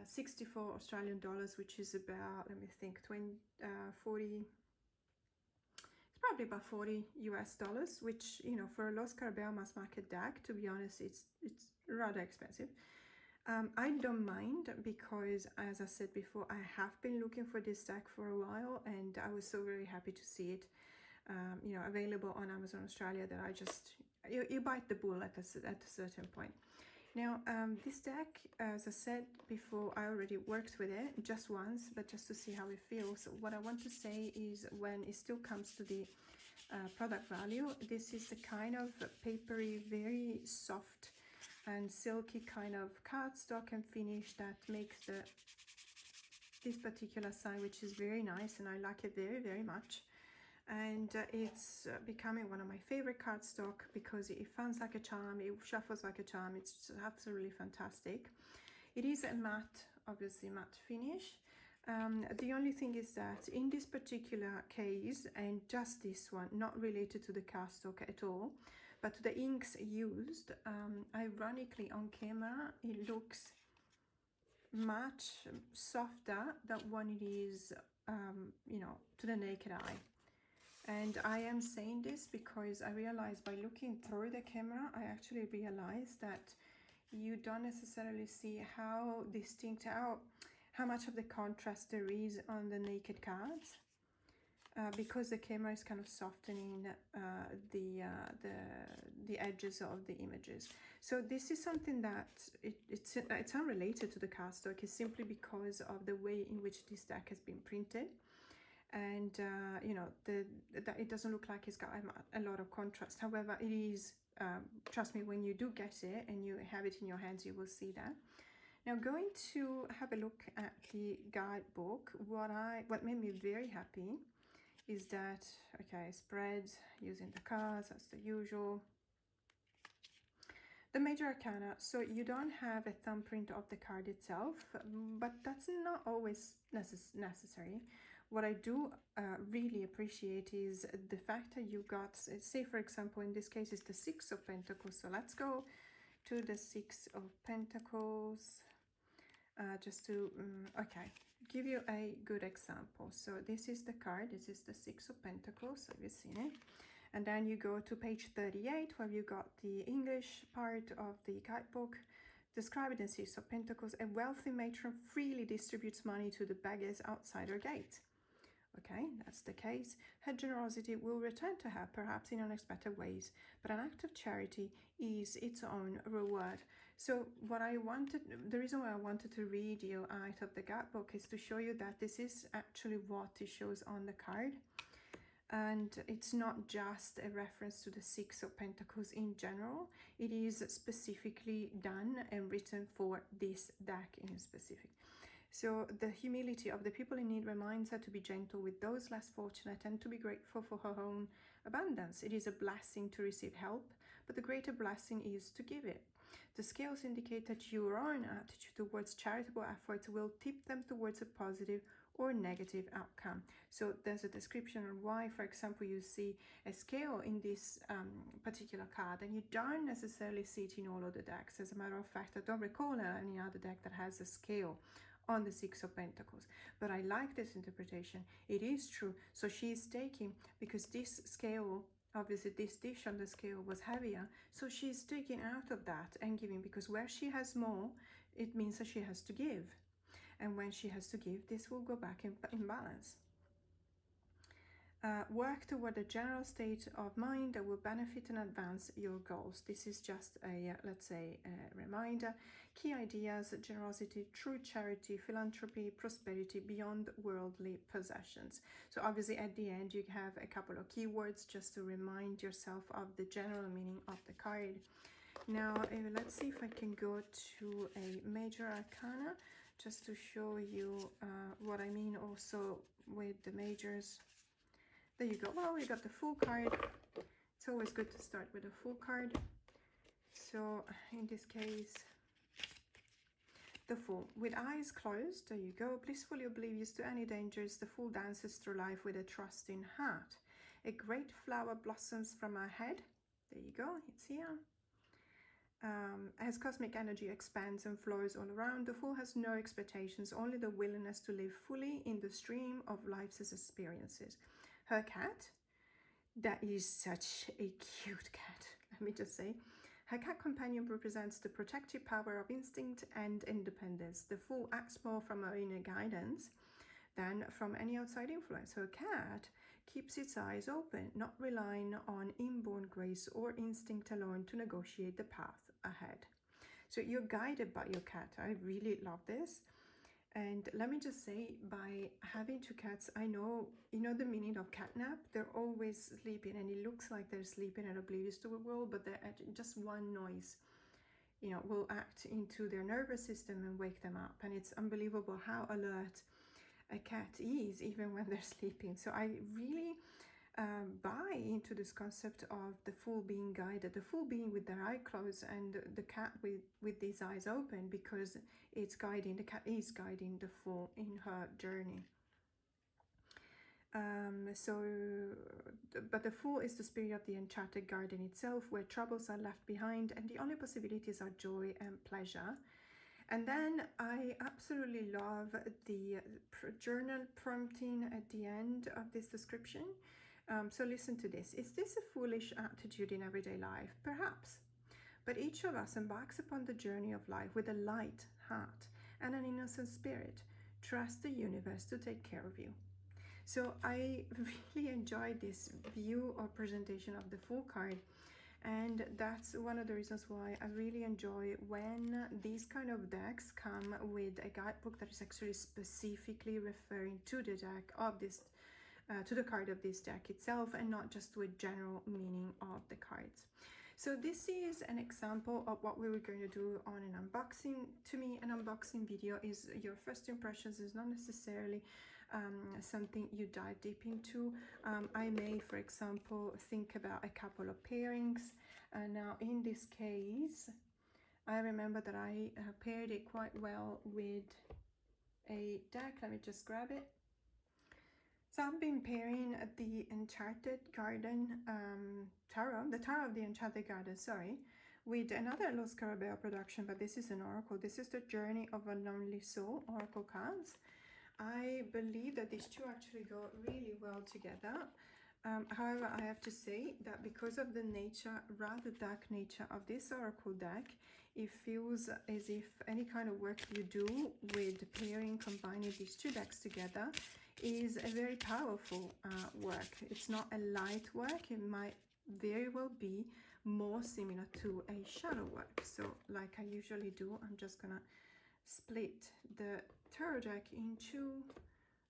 64 Australian dollars, which is about, let me think, 40, it's probably about 40 US dollars, which, for a Lo Scarabeo mass market deck, to be honest, it's rather expensive. I don't mind because, as I said before, I have been looking for this deck for a while, and I was so very happy to see it, available on Amazon Australia, that I just, you bite the bullet at a certain point. Now, this deck, as I said before, I already worked with it just once, but just to see how it feels. What I want to say is, when it still comes to the product value, this is the kind of papery, very soft and silky kind of cardstock and finish that makes the this particular side, which is very nice, and I like it very, very much. And it's becoming one of my favorite cardstock because it sounds like a charm, it shuffles like a charm. It's absolutely fantastic. It is a matte, obviously matte finish. The only thing is that in this particular case, and just this one, not related to the cardstock at all, but to the inks used, ironically on camera it looks much softer than when it is, you know, to the naked eye. And I am saying this because I realized by looking through the camera, I actually realized that you don't necessarily see how distinct, how much of the contrast there is on the naked cards, because the camera is kind of softening the edges of the images. So this is something that it's unrelated to the cardstock. It's simply because of the way in which this deck has been printed. And you know, that it doesn't look like it's got a lot of contrast. However, it is, trust me, when you do get it and you have it in your hands, you will see that. Now, going to have a look at the guidebook, what made me very happy is that, okay, spread using the cards, that's the usual. The major arcana, so you don't have a thumbprint of the card itself, but that's not always necessary. What I do really appreciate is the fact that you got, say for example, in this case is the Six of Pentacles. So let's go to the Six of Pentacles, just to, okay, give you a good example. So this is the card, this is the Six of Pentacles, so you've seen it. And then you go to page 38 where you got the English part of the guidebook. Describing the Six of Pentacles, a wealthy matron freely distributes money to the beggars outside her gate. Okay, that's the case. Her generosity will return to her, perhaps in unexpected ways, but an act of charity is its own reward. So what I wanted, the reason why I wanted to read you out of the guidebook is to show you that this is actually what it shows on the card. And it's not just a reference to the Six of Pentacles in general. It is specifically done and written for this deck in specific. So the humility of the people in need reminds her to be gentle with those less fortunate and to be grateful for her own abundance. It is a blessing to receive help, but the greater blessing is to give it. The scales indicate that your own attitude towards charitable efforts will tip them towards a positive or negative outcome. So there's a description on why, for example, you see a scale in this particular card, and you don't necessarily see it in all of the decks. As a matter of fact, I don't recall any other deck that has a scale on the Six of Pentacles, but I like this interpretation. It is true. So she is taking, because this scale, obviously this dish on the scale was heavier, so she's taking out of that and giving, because where she has more, it means that she has to give. And when she has to give, this will go back in balance. Work toward a general state of mind that will benefit and advance your goals. This is just a, let's say, a reminder. Key ideas: generosity, true charity, philanthropy, prosperity beyond worldly possessions. So obviously at the end you have a couple of keywords just to remind yourself of the general meaning of the card. Now let's see if I can go to a major arcana just to show you what I mean also with the majors. There you go. Well, we got the full card. It's always good to start with a full card. So in this case, the Fool. With eyes closed, there you go, blissfully oblivious to any dangers, the Fool dances through life with a trusting heart. A great flower blossoms from her head. There you go, it's here. As cosmic energy expands and flows all around, the Fool has no expectations, only the willingness to live fully in the stream of life's experiences. Her cat, that is such a cute cat, let me just say. Her cat companion represents the protective power of instinct and independence. The Fool acts more from her inner guidance than from any outside influence. Her cat keeps its eyes open, not relying on inborn grace or instinct alone to negotiate the path ahead. So you're guided by your cat. I really love this. And let me just say, by having two cats, I know, you know the meaning of catnap? They're always sleeping, and it looks like they're sleeping and oblivious to the world, but just one noise, you know, will act into their nervous system and wake them up. And it's unbelievable how alert a cat is, even when they're sleeping. So I really buy into this concept of the Fool being guided, the Fool being with their eye closed and the cat with these eyes open, because it's guiding, the cat is guiding the Fool in her journey. But the Fool is the spirit of the enchanted garden itself, where troubles are left behind and the only possibilities are joy and pleasure. And then I absolutely love the journal prompting at the end of this description. So listen to this. Is this a foolish attitude in everyday life? Perhaps. But each of us embarks upon the journey of life with a light heart and an innocent spirit. Trust the universe to take care of you. So I really enjoyed this view or presentation of the Fool card. And that's one of the reasons why I really enjoy when these kind of decks come with a guidebook that is actually specifically referring to the deck of this, to the card of this deck itself, and not just to a general meaning of the cards. So this is an example of what we were going to do on an unboxing. To me, an unboxing video is your first impressions, is not necessarily something you dive deep into. I may, for example, think about a couple of pairings. Now in this case, I remember that I paired it quite well with a deck. Let me just grab it. So I've been pairing the Enchanted Garden Tarot, the Tarot of the Enchanted Garden, sorry, with another Los Carabeo production, but this is an oracle. This is the Journey of a Lonely Soul oracle cards. I believe that these two actually go really well together. However, I have to say that because of the nature, rather dark nature of this oracle deck, it feels as if any kind of work you do with pairing, combining these two decks together, is a very powerful work. It's not a light work. It might very well be more similar to a shadow work. So like I usually do, I'm just gonna split the tarot deck in two,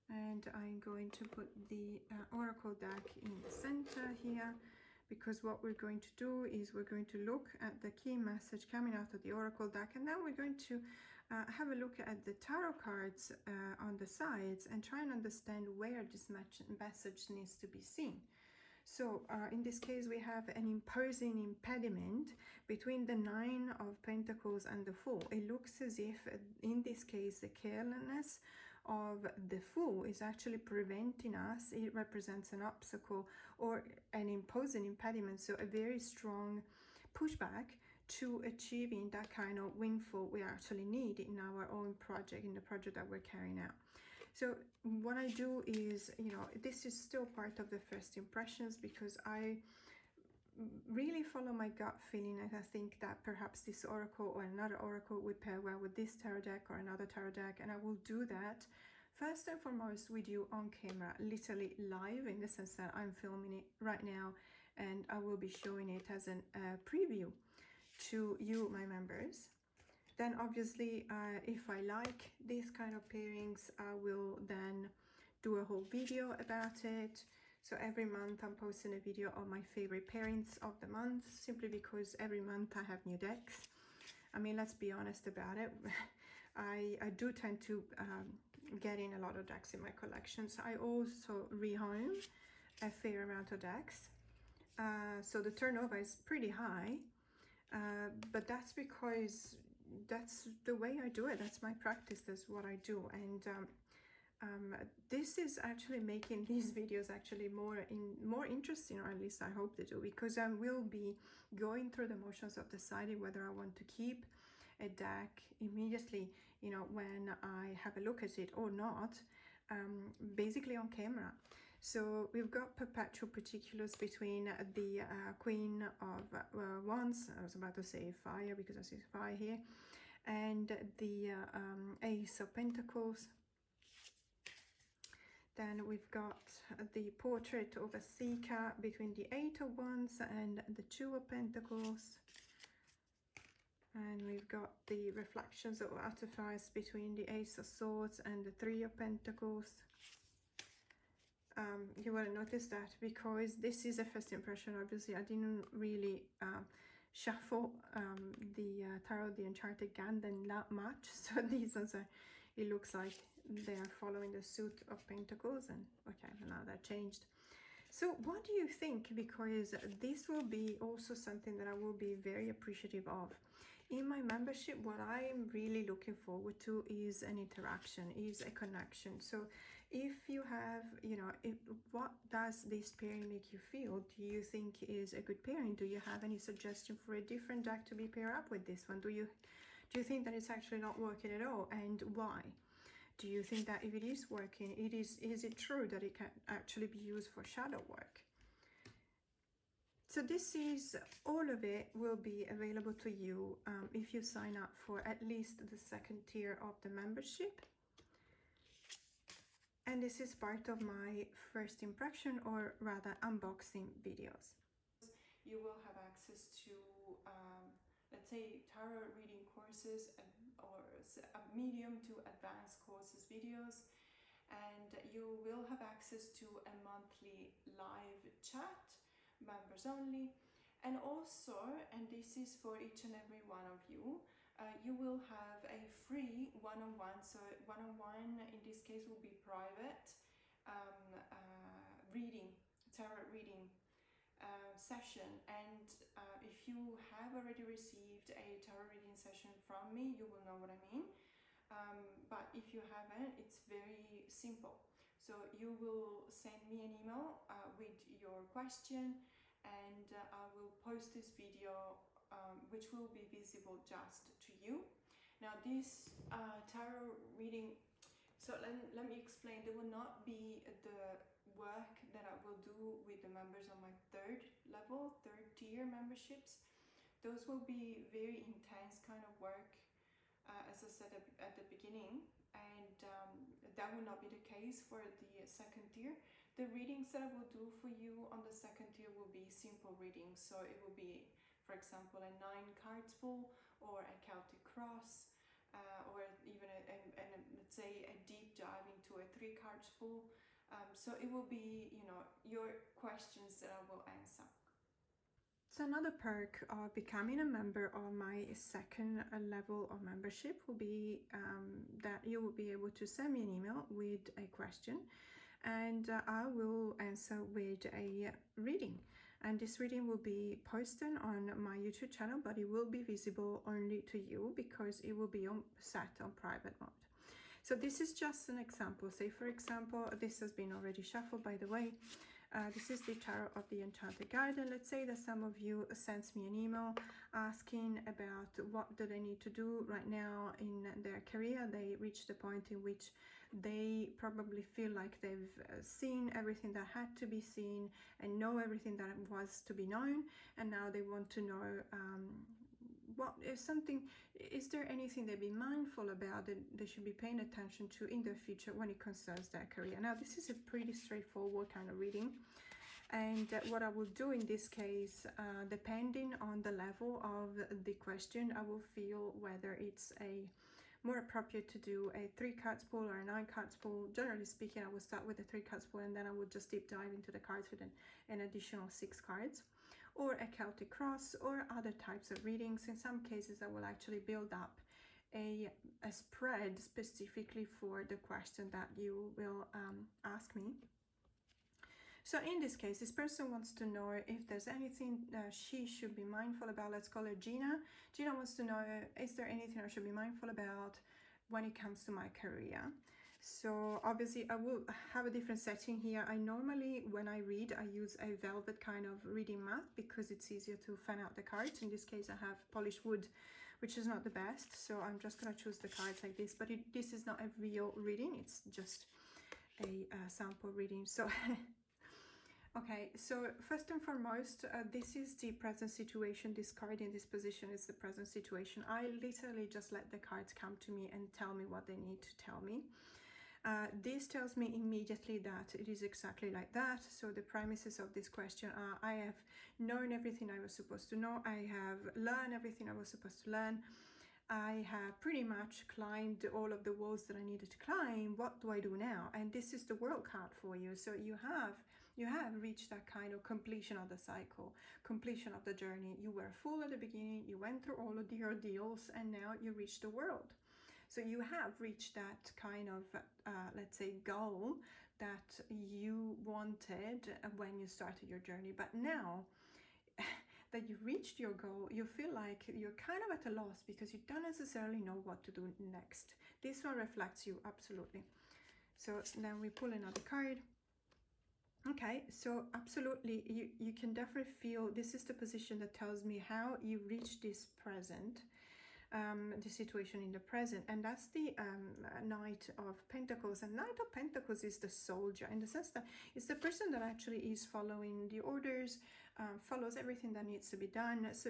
and I'm going to put the oracle deck in the center here, because what we're going to do is we're going to look at the key message coming out of the oracle deck, and then we're going to have a look at the tarot cards on the sides and try and understand where this message needs to be seen. So in this case, we have an imposing impediment between the Nine of Pentacles and the Fool. It looks as if, in this case, the carelessness of the Fool is actually preventing us. It represents an obstacle or an imposing impediment, so a very strong pushback to achieving that kind of windfall we actually need in our own project, in the project that we're carrying out. So what I do is, you know, this is still part of the first impressions, because I really follow my gut feeling, and I think that perhaps this oracle or another oracle would pair well with this tarot deck or another tarot deck, and I will do that first and foremost with you on camera, literally live, in the sense that I'm filming it right now and I will be showing it as a preview to you, my members. Then obviously, if I like these kind of pairings, I will then do a whole video about it. So every month I'm posting a video of my favorite pairings of the month, simply because every month I have new decks. I mean, let's be honest about it. I do tend to get in a lot of decks in my collections. I also rehome a fair amount of decks. So the turnover is pretty high, but that's because that's the way I do it. That's my practice. That's what I do. And this is actually making these videos actually more interesting, or at least I hope they do, because I will be going through the motions of deciding whether I want to keep a deck immediately, you know, when I have a look at it or not, basically on camera. So we've got perpetual particulars between the Queen of Wands, I was about to say fire because I see fire here, and the Ace of Pentacles. Then we've got the portrait of a seeker between the Eight of Wands and the Two of Pentacles. And we've got the reflections of artifice between the Ace of Swords and the Three of Pentacles. You will notice that because this is a first impression, obviously I didn't really shuffle the Tarot, the Enchanted Garden that much. So these ones are, it looks like they are following the suit of pentacles, and okay, now that changed. So what do you think? Because this will be also something that I will be very appreciative of. In my membership, what I am really looking forward to is an interaction, is a connection. So if you have, you know, what does this pairing make you feel? Do you think is a good pairing? Do you have any suggestion for a different deck to be paired up with this one? Do you think that it's actually not working at all, and why? Do you think that if it is working, is it true that it can actually be used for shadow work? So this is, all of it will be available to you if you sign up for at least the second tier of the membership. And this is part of my first impression, or rather unboxing videos. You will have access to, let's say, tarot reading courses or medium to advanced courses videos. And you will have access to a monthly live chat, members only. And also, and this is for each and every one of you, you will have a free one-on-one. So one-on-one in this case will be private reading, tarot reading session. And if you have already received a tarot reading session from me, you will know what I mean. But if you haven't, it's very simple. So you will send me an email with your question, and I will post this video which will be visible just to you. Now this tarot reading, so let me explain. There will not be the work that I will do with the members on my third tier memberships. Those will be very intense kind of work, as I said at the beginning, and that will not be the case for the second tier. The readings that I will do for you on the second tier will be simple readings. So it will be, for example, a 9-cards pull, or a Celtic cross, or even let's say a deep dive into a 3-cards pull. So it will be, you know, your questions that I will answer. So another perk of becoming a member of my second level of membership will be that you will be able to send me an email with a question, and I will answer with a reading. And this reading will be posted on my YouTube channel, but it will be visible only to you because it will be set on private mode. So this is just an example. Say, for example, this has been already shuffled, by the way. This is the Tarot of the Enchanted Garden. Let's say that some of you sends me an email asking about what do they need to do right now in their career. They reach the point in which they probably feel like they've seen everything that had to be seen and know everything that was to be known, and now they want to know is there anything they'd be mindful about that they should be paying attention to in the future when it concerns their career. Now this is a pretty straightforward kind of reading, and what I will do in this case, depending on the level of the question, I will feel whether it's more appropriate to do a 3-cards pull or a 9-cards pull. Generally speaking, I will start with a 3-cards pull, and then I will just deep dive into the cards with an additional 6 cards. Or a Celtic cross, or other types of readings. In some cases, I will actually build up a spread specifically for the question that you will ask me. So in this case, this person wants to know if there's anything she should be mindful about. Let's call her Gina. Gina wants to know, is there anything I should be mindful about when it comes to my career? So obviously I will have a different setting here. I normally, when I read, I use a velvet kind of reading mat because it's easier to fan out the cards. In this case, I have polished wood, which is not the best. So I'm just going to choose the cards like this. But this is not a real reading. It's just a sample reading. So, okay. So first and foremost, this is the present situation. This card in this position is the present situation. I literally just let the cards come to me and tell me what they need to tell me. This tells me immediately that it is exactly like that. So the premises of this question are: I have known everything I was supposed to know. I have learned everything I was supposed to learn. I have pretty much climbed all of the walls that I needed to climb. What do I do now? And this is the World card for you. So you have reached that kind of completion of the cycle, completion of the journey. You were full at the beginning, you went through all of the ordeals, and now you reach the World. So you have reached that kind of, let's say, goal that you wanted when you started your journey. But now that you've reached your goal, you feel like you're kind of at a loss because you don't necessarily know what to do next. This one reflects you, absolutely. So then we pull another card. Okay, so absolutely, you can definitely feel this is the position that tells me how you reach this present, the situation in the present, and that's the Knight of Pentacles. And Knight of Pentacles is the soldier, in the sense that it's the person that actually is following the orders, follows everything that needs to be done. So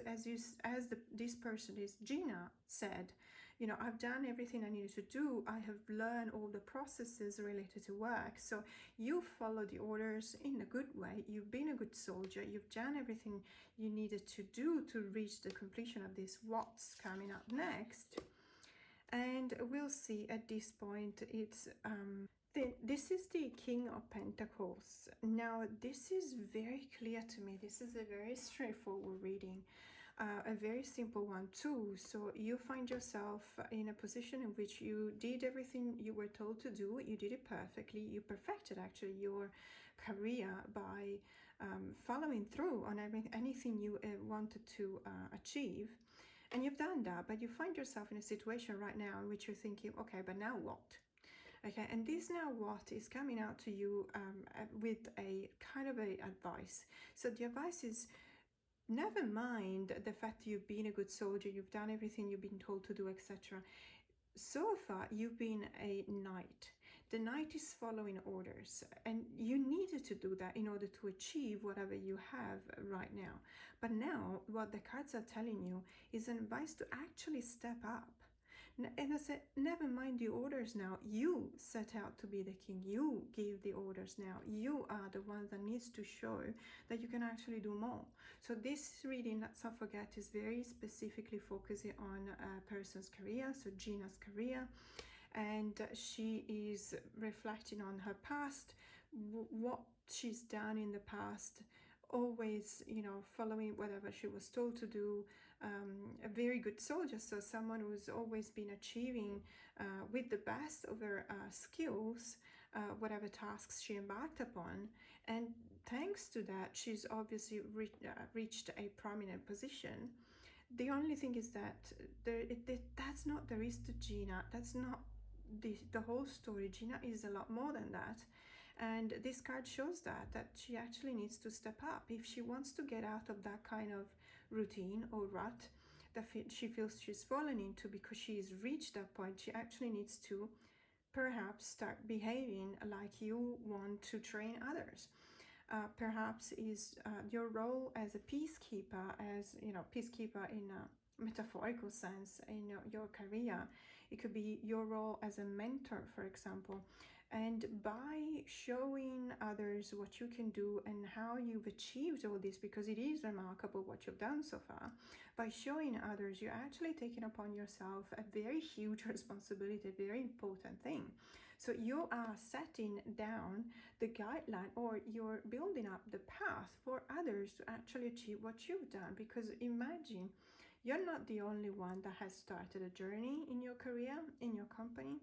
this person is Gina said, you know, I've done everything I needed to do. I have learned all the processes related to work. So you follow the orders in a good way. You've been a good soldier. You've done everything you needed to do to reach the completion of this. What's coming up next? And we'll see at this point, it's this is the King of Pentacles. Now, this is very clear to me. This is a very straightforward reading. A very simple one too. So you find yourself in a position in which you did everything you were told to do. You did it perfectly. You perfected actually your career by following through on anything you wanted to achieve. And you've done that, but you find yourself in a situation right now in which you're thinking, okay, but now what? Okay, and this now what is coming out to you with a kind of a advice. So the advice is, never mind the fact you've been a good soldier, you've done everything you've been told to do, etc. So far, you've been a knight. The knight is following orders, and you needed to do that in order to achieve whatever you have right now. But now, what the cards are telling you is an advice to actually step up. And I said, never mind the orders now. You set out to be the king. You give the orders now. You are the one that needs to show that you can actually do more. So this reading, let's not forget, is very specifically focusing on a person's career, so Gina's career. And she is reflecting on her past, what she's done in the past, always, you know, following whatever she was told to do. A very good soldier, so someone who's always been achieving with the best of her skills whatever tasks she embarked upon. And thanks to that, she's obviously reached a prominent position. The only thing is that that's not there is to Gina. That's not the whole story. Gina is a lot more than that. And this card shows that she actually needs to step up. If she wants to get out of that kind of routine or rut that she feels she's fallen into because she's reached that point, she actually needs to perhaps start behaving like you want to train others. Perhaps is your role as a peacekeeper, as you know, peacekeeper in a metaphorical sense in your career. It could be your role as a mentor, for example. And by showing others what you can do and how you've achieved all this, because it is remarkable what you've done so far, by showing others, you're actually taking upon yourself a very huge responsibility, a very important thing. So you are setting down the guideline, or you're building up the path for others to actually achieve what you've done. Because imagine, you're not the only one that has started a journey in your career, in your company.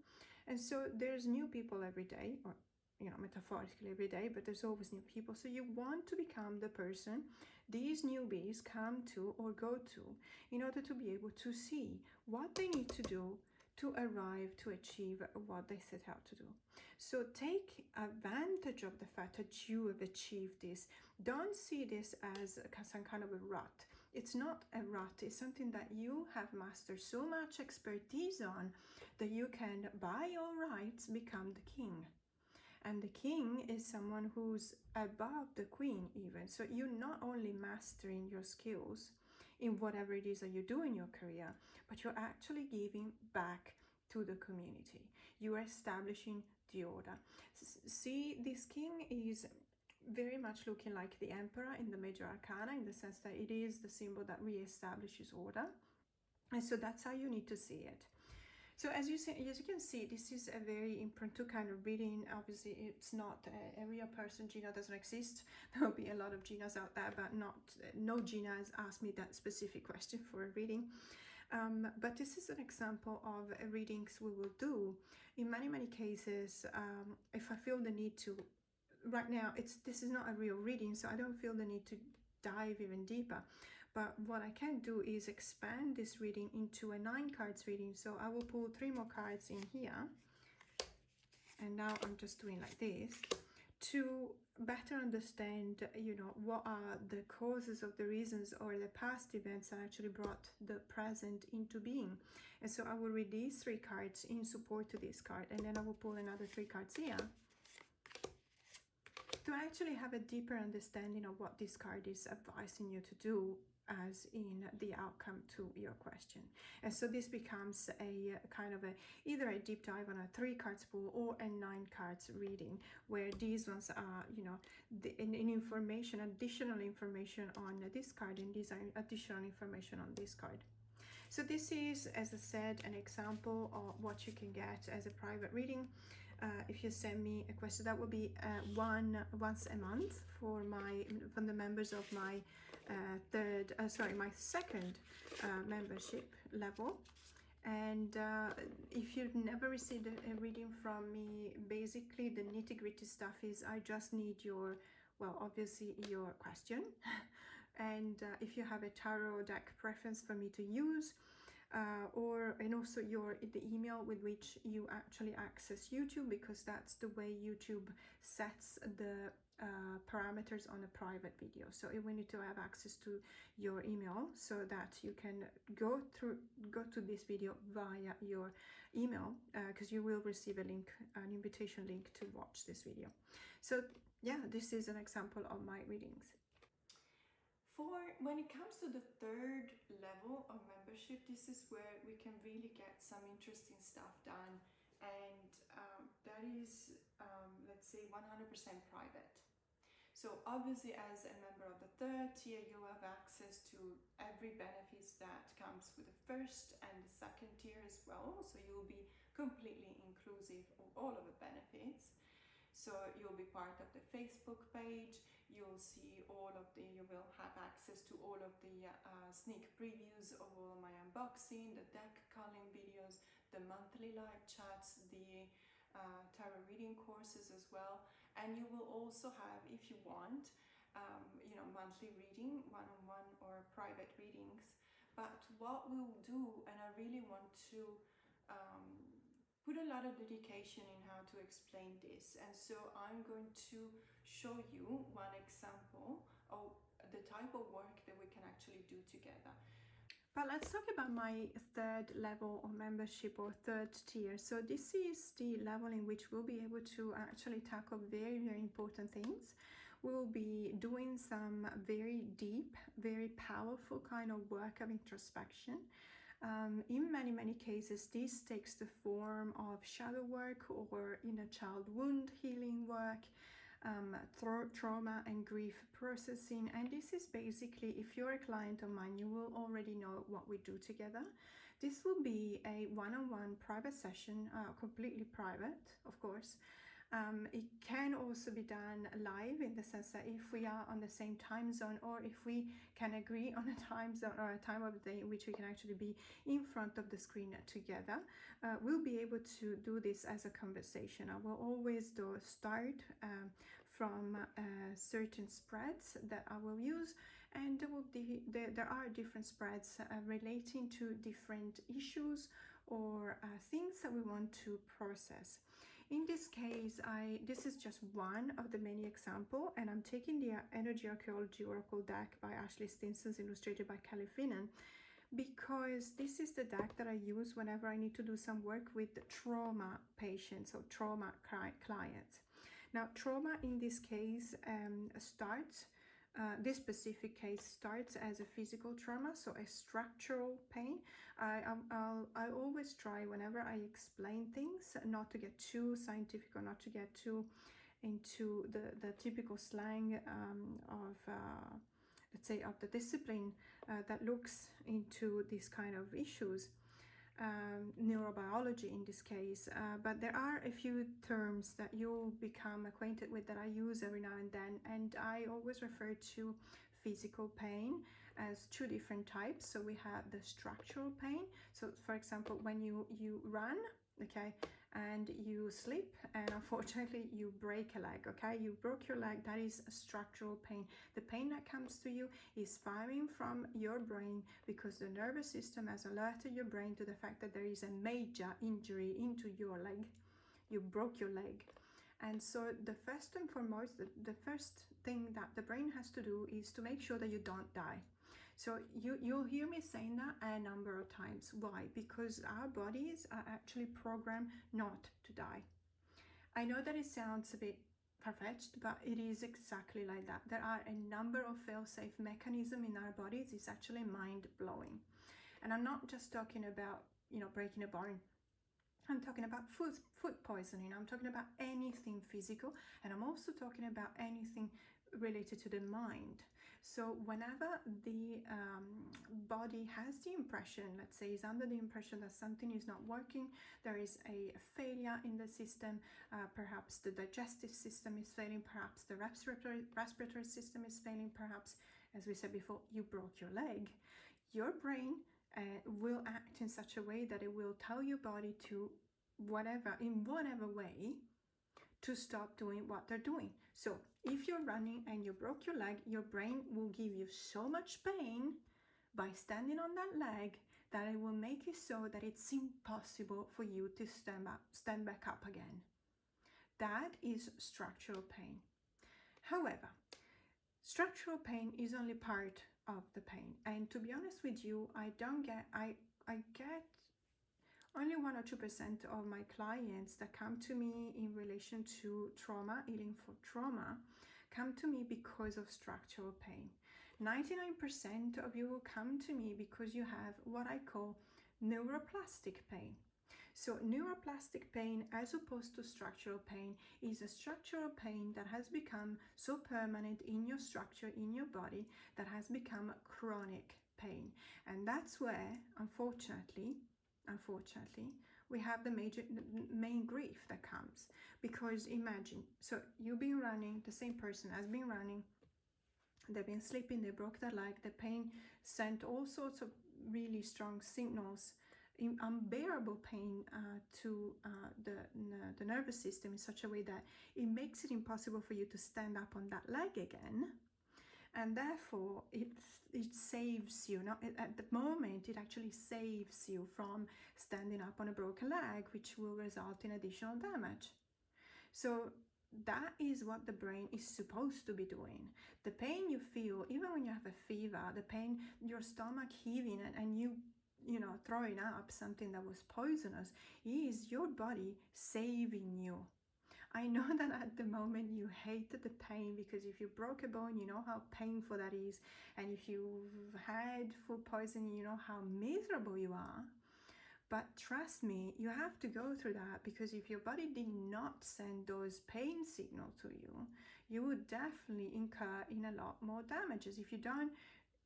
And so there's new people every day, or you know, metaphorically every day, but there's always new people. So you want to become the person these newbies come to or go to in order to be able to see what they need to do to arrive to achieve what they set out to do. So take advantage of the fact that you have achieved this. Don't see this as some kind of a rut. It's not a rut. It's something that you have mastered so much expertise on that you can, by your rights, become the king. And the king is someone who's above the queen even. So you're not only mastering your skills in whatever it is that you do in your career, but you're actually giving back to the community. You are establishing the order. See, this king is very much looking like the emperor in the major arcana, in the sense that it is the symbol that reestablishes order. And so that's how you need to see it. So as you can see, this is a very impromptu kind of reading. Obviously, it's not a real person. Gina doesn't exist. There will be a lot of Ginas out there, but no Gina has asked me that specific question for a reading. But this is an example of readings we will do. In many cases, if I feel the need to, right now, this is not a real reading, so I don't feel the need to dive even deeper. But what I can do is expand this reading into a 9 cards reading. So I will pull 3 more cards in here. And now I'm just doing like this to better understand, you know, what are the causes of the reasons or the past events that actually brought the present into being. And so I will read these 3 cards in support to this card, and then I will pull another 3 cards here to actually have a deeper understanding of what this card is advising you to do as in the outcome to your question. And so this becomes a kind of either a deep dive on a 3 cards pool or a 9 cards reading, where these ones are, you know, information, additional information on this card, and these are additional information on this card. So this is, as I said, an example of what you can get as a private reading. If you send me a question, that will be once a month from the members of my my second membership level. And if you've never received a reading from me, basically the nitty-gritty stuff is I just need your, well, obviously your question. And if you have a tarot deck preference for me to use, and also the email with which you actually access YouTube, because that's the way YouTube sets the parameters on a private video. So we need to have access to your email so that you can go to this video via your email, because you will receive a link, an invitation link to watch this video. So yeah, this is an example of my readings. When it comes to the 3rd level of membership, this is where we can really get some interesting stuff done, and that is, let's say, 100% private. So obviously, as a member of the 3rd tier, you have access to every benefits that comes with the 1st and the 2nd tier as well. So you'll be completely inclusive of all of the benefits. So you'll be part of the Facebook page. You will have access to all of the sneak previews of all of my unboxing, the deck calling videos, the monthly live chats, the tarot reading courses as well. And you will also have, if you want, monthly reading, one-on-one or private readings. But what we'll do, and I really want to put a lot of dedication in how to explain this, and so I'm going to show you one example of the type of work that we can actually do together. But let's talk about my 3rd level of membership, or 3rd tier. So this is the level in which we'll be able to actually tackle very, very important things. We'll be doing some very deep, very powerful kind of work of introspection. In many cases, this takes the form of shadow work or inner child wound healing work, trauma and grief processing. And this is basically, if you're a client of mine, you will already know what we do together. This will be a one-on-one private session, completely private, of course. It can also be done live, in the sense that if we are on the same time zone, or if we can agree on a time zone or a time of the day in which we can actually be in front of the screen together, we'll be able to do this as a conversation. I will always start from certain spreads that I will use, and there are different spreads relating to different issues or things that we want to process. In this case, this is just one of the many examples, and I'm taking the Energy Archaeology Oracle deck by Ashley Stinson, illustrated by Kelly Finnan, because this is the deck that I use whenever I need to do some work with trauma patients or trauma clients. Now, trauma in this case this specific case starts as a physical trauma, so a structural pain. I always try, whenever I explain things, not to get too scientific or not to get too into the typical slang of let's say of the discipline that looks into these kind of issues, neurobiology in this case, but there are a few terms that you'll become acquainted with that I use every now and then, and I always refer to physical pain as two different types. So we have the structural pain. So for example, when you run, okay, and you slip and unfortunately you break a leg, okay, you broke your leg, that is a structural pain. The pain that comes to you is firing from your brain because the nervous system has alerted your brain to the fact that there is a major injury into your leg. You broke your leg. And so the first and foremost, the first thing that the brain has to do is to make sure that you don't die. So you'll hear me saying that a number of times. Why? Because our bodies are actually programmed not to die. I know that it sounds a bit far-fetched, but it is exactly like that. There are a number of fail-safe mechanisms in our bodies. It's actually mind-blowing. And I'm not just talking about, breaking a bone. I'm talking about food poisoning. I'm talking about anything physical. And I'm also talking about anything related to the mind. So whenever the body has the impression, let's say is under the impression that something is not working, there is a failure in the system, perhaps the digestive system is failing, perhaps the respiratory system is failing, perhaps, as we said before, you broke your leg, your brain will act in such a way that it will tell your body to in whatever way to stop doing what they're doing. So if you're running and you broke your leg, your brain will give you so much pain by standing on that leg that it will make it so that it's impossible for you to stand back up again. That is structural pain. However, structural pain is only part of the pain. And to be honest with you, I get only 1 or 2% of my clients that come to me in relation to trauma, healing for trauma, come to me because of structural pain. 99% of you come to me because you have what I call neuroplastic pain. So neuroplastic pain, as opposed to structural pain, is a structural pain that has become so permanent in your structure, in your body, that has become chronic pain. And that's where, unfortunately, we have the main grief that comes. Because imagine, so you've been running, the same person has been running, they've been sleeping, they broke their leg, the pain sent all sorts of really strong signals, unbearable pain to the nervous system in such a way that it makes it impossible for you to stand up on that leg again. And therefore it saves you, at the moment it actually saves you from standing up on a broken leg, which will result in additional damage. So that is what the brain is supposed to be doing. The pain you feel, even when you have a fever, the pain, your stomach heaving and you throwing up something that was poisonous, is your body saving you. I know that at the moment you hate the pain, because if you broke a bone, you know how painful that is. And if you've had food poisoning, you know how miserable you are. But trust me, you have to go through that, because if your body did not send those pain signals to you, you would definitely incur in a lot more damages. If you don't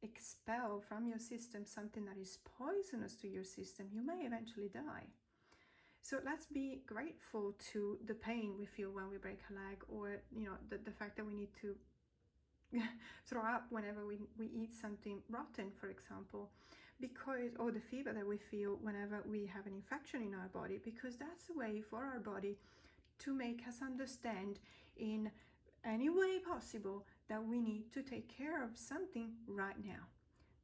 expel from your system something that is poisonous to your system, you may eventually die. So let's be grateful to the pain we feel when we break a leg, or the fact that we need to throw up whenever we eat something rotten, for example, or the fever that we feel whenever we have an infection in our body, because that's a way for our body to make us understand in any way possible that we need to take care of something right now.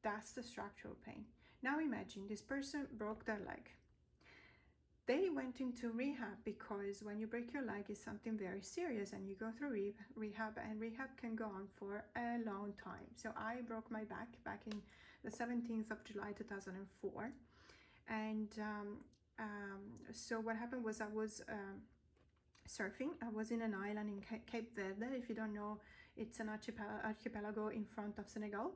That's the structural pain. Now imagine this person broke their leg. They went into rehab, because when you break your leg, it's something very serious and you go through rehab, and rehab can go on for a long time. So I broke my back in the 17th of July 2004. And so what happened was, I was surfing. I was in an island in Cape Verde. If you don't know, it's an archipelago in front of Senegal.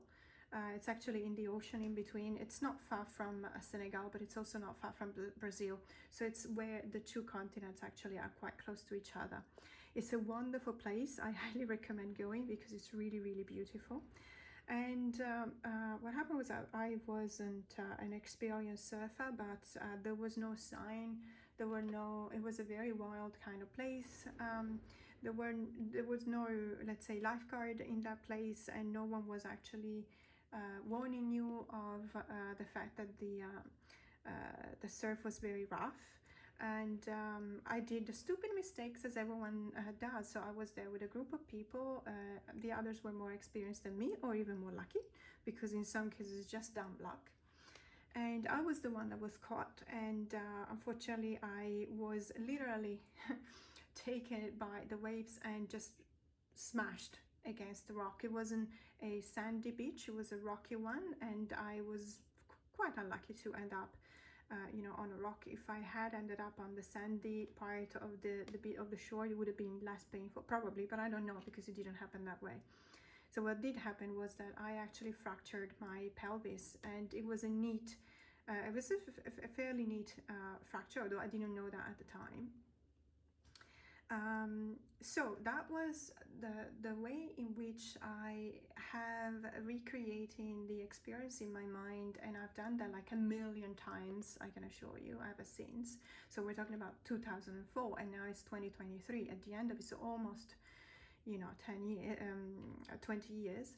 It's actually in the ocean in between. It's not far from Senegal, but it's also not far from Brazil. So it's where the two continents actually are quite close to each other. It's a wonderful place. I highly recommend going, because it's really, really beautiful. And what happened was, I wasn't an experienced surfer, but there was no sign. It was a very wild kind of place. There was no, let's say, lifeguard in that place, and no one was actually warning you of the fact that the surf was very rough. And I did the stupid mistakes as everyone does. So I was there with a group of people. The others were more experienced than me, or even more lucky, because in some cases it's just dumb luck. And I was the one that was caught, and unfortunately I was literally taken by the waves and just smashed against the rock. It wasn't a sandy beach, it was a rocky one, and I was quite unlucky to end up on a rock. If I had ended up on the sandy part of the bit of the shore, it would have been less painful, probably, but I don't know, because it didn't happen that way. So what did happen was that I actually fractured my pelvis, and it was a neat, it was a fairly neat fracture, although I didn't know that at the time. So that was the way in which I have recreating the experience in my mind, and I've done that like a million times, I can assure you, ever since. So we're talking about 2004, and now it's 2023 at the end of it, so almost 20 years.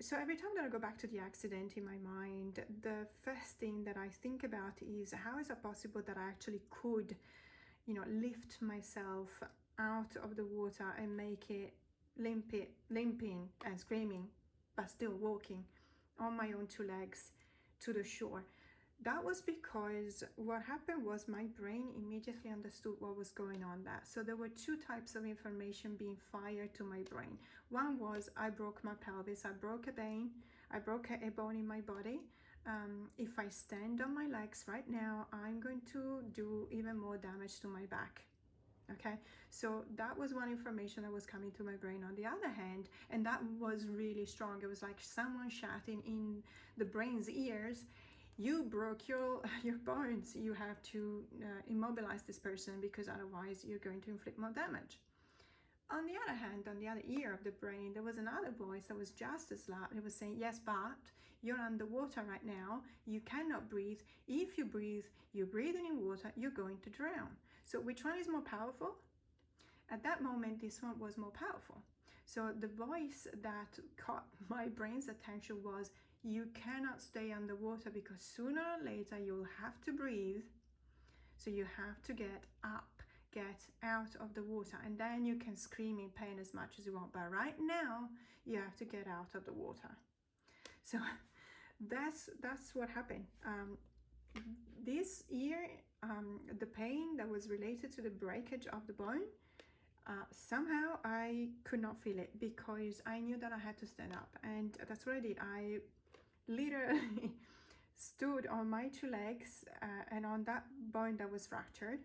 So every time that I go back to the accident in my mind, the first thing that I think about is, how is it possible that I actually could lift myself out of the water and make it limping and screaming, but still walking on my own two legs to the shore. That was because what happened was my brain immediately understood what was going on there. So there were two types of information being fired to my brain. One was, I broke my pelvis, I broke a bone in my body. If I stand on my legs right now, I'm going to do even more damage to my back. Okay, so that was one information that was coming to my brain. On the other hand, and that was really strong, it was like someone shouting in the brain's ears, you broke your bones, you have to immobilize this person, because otherwise you're going to inflict more damage. On the other hand, on the other ear of the brain, there was another voice that was just as loud. It was saying, yes, but you're underwater right now, you cannot breathe. If you breathe, you're breathing in water, you're going to drown. So which one is more powerful? At that moment, this one was more powerful. So the voice that caught my brain's attention was, you cannot stay underwater, because sooner or later you'll have to breathe. So you have to get up, get out of the water, and then you can scream in pain as much as you want. But right now, you have to get out of the water. So that's what happened. This year, the pain that was related to the breakage of the bone, somehow I could not feel it, because I knew that I had to stand up, and that's what I did. I literally stood on my two legs and on that bone that was fractured,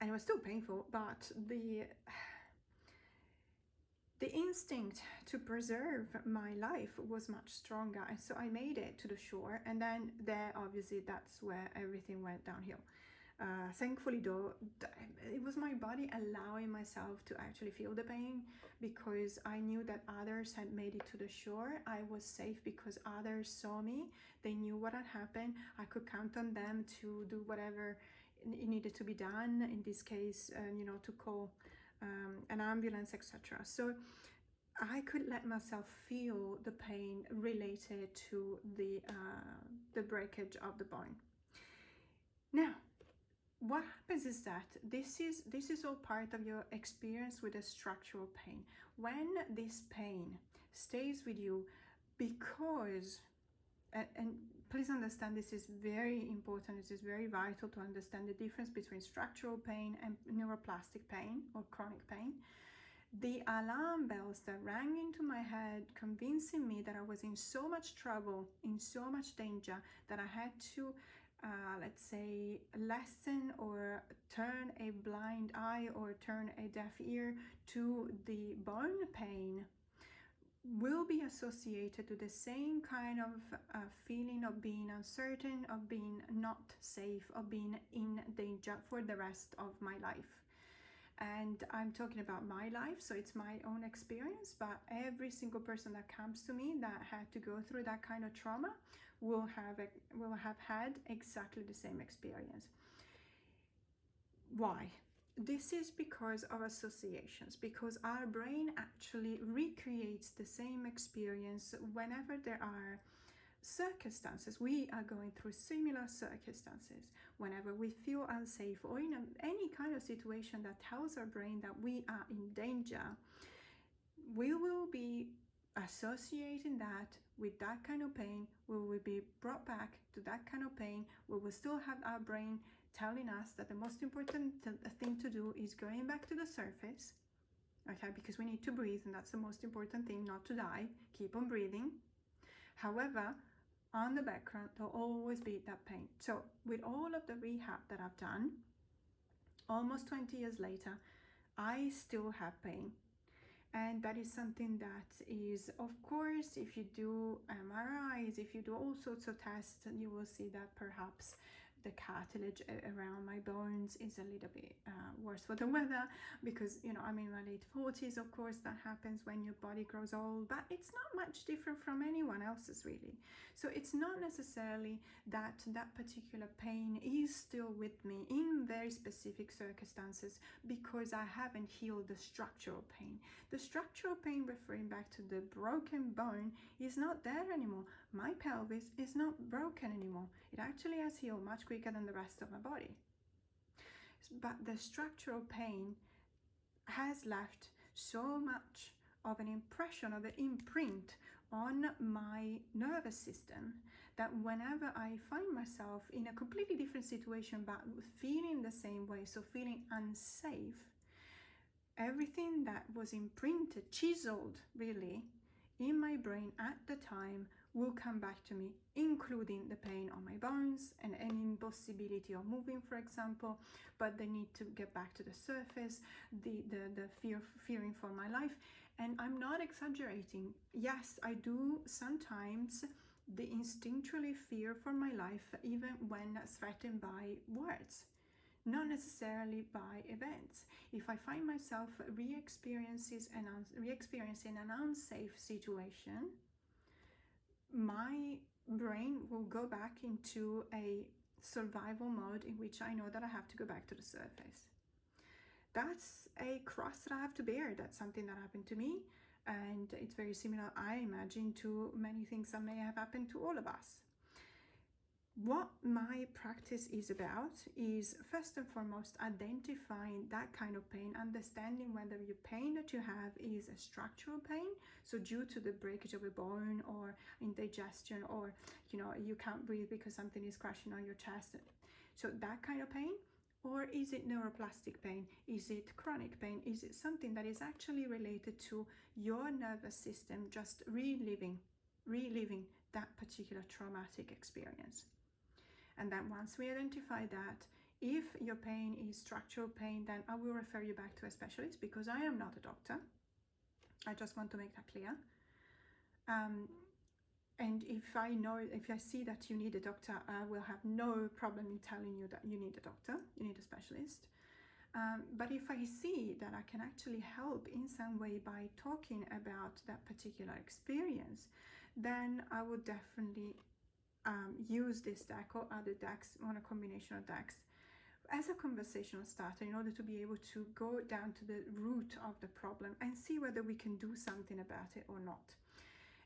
and it was still painful, but the instinct to preserve my life was much stronger, and so I made it to the shore. And then there, obviously, that's where everything went downhill. Thankfully though, it was my body allowing myself to actually feel the pain, because I knew that others had made it to the shore. I was safe because others saw me, they knew what had happened. I could count on them to do whatever it needed to be done, in this case, to call an ambulance, etc. So I could let myself feel the pain related to the breakage of the bone. Now, what happens is that this is all part of your experience with a structural pain. When this pain stays with you, because, and please understand, this is very important, this is very vital to understand the difference between structural pain and neuroplastic pain or chronic pain. The alarm bells that rang into my head, convincing me that I was in so much trouble, in so much danger, that I had to let's say, lessen or turn a blind eye or turn a deaf ear to the bone pain, will be associated to the same kind of feeling of being uncertain, of being not safe, of being in danger for the rest of my life. And I'm talking about my life, so it's my own experience, but every single person that comes to me that had to go through that kind of trauma will have had exactly the same experience. Why? this is because of associations, because our brain actually recreates the same experience whenever there are circumstances. We are going through similar circumstances. Whenever we feel unsafe or in any kind of situation that tells our brain that we are in danger, we will be associating that with that kind of pain. We will be brought back to that kind of pain. We will still have our brain telling us that the most important thing to do is going back to the surface, okay, because we need to breathe, and that's the most important thing, not to die. Keep on breathing. However, on the background, there'll always be that pain. So with all of the rehab that I've done, almost 20 years later, I still have pain. And that is something that is, of course, if you do MRIs, if you do all sorts of tests, you will see that perhaps the cartilage around my bones is a little bit worse for the weather, because I'm in my late 40s. Of course, that happens when your body grows old, but it's not much different from anyone else's, really. So it's not necessarily that that particular pain is still with me in very specific circumstances because I haven't healed the structural pain. The structural pain, referring back to the broken bone, is not there anymore. My pelvis is not broken anymore. It actually has healed much quicker than the rest of my body. But the structural pain has left so much of an impression, of an imprint on my nervous system, that whenever I find myself in a completely different situation but feeling the same way, so feeling unsafe, everything that was imprinted, chiseled really, in my brain at the time will come back to me, including the pain on my bones and any impossibility of moving, for example, but the need to get back to the surface, the fearing for my life. And I'm not exaggerating. Yes, I do sometimes the instinctually fear for my life, even when threatened by words, not necessarily by events. If I find myself re-experiencing an unsafe situation, my brain will go back into a survival mode in which I know that I have to go back to the surface. That's a cross that I have to bear. That's something that happened to me, and it's very similar, I imagine, to many things that may have happened to all of us. What my practice is about is, first and foremost, identifying that kind of pain, understanding whether your pain that you have is a structural pain, so due to the breakage of a bone or indigestion, or you can't breathe because something is crashing on your chest, so that kind of pain. Or is it neuroplastic pain? Is it chronic pain? Is it something that is actually related to your nervous system just reliving that particular traumatic experience? And then once we identify that, if your pain is structural pain, then I will refer you back to a specialist, because I am not a doctor. I just want to make that clear. And if I see that you need a doctor, I will have no problem in telling you that you need a doctor, you need a specialist. But if I see that I can actually help in some way by talking about that particular experience, then I would definitely use this deck or other decks, or a combination of decks, as a conversational starter, in order to be able to go down to the root of the problem and see whether we can do something about it or not.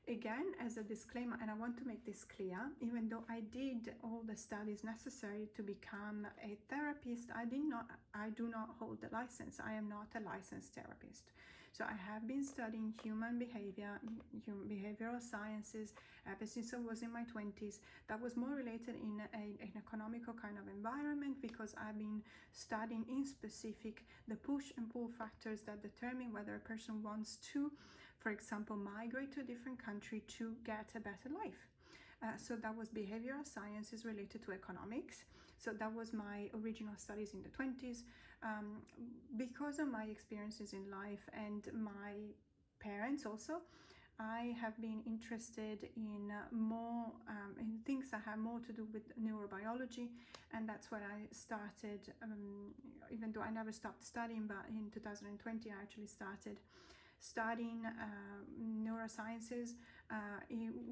Again, as a disclaimer, and I want to make this clear, even though I did all the studies necessary to become a therapist, I do not hold the license. I am not a licensed therapist. So I have been studying human behavior, behavioral sciences ever since I was in my 20s. That was more related in an economical kind of environment, because I've been studying in specific the push and pull factors that determine whether a person wants to, for example, migrate to a different country to get a better life. So that was behavioral sciences related to economics. So that was my original studies in the 20s. Because of my experiences in life and my parents also, I have been interested in more in things that have more to do with neurobiology, and that's what I started, even though I never stopped studying, but in 2020 I actually started studying neurosciences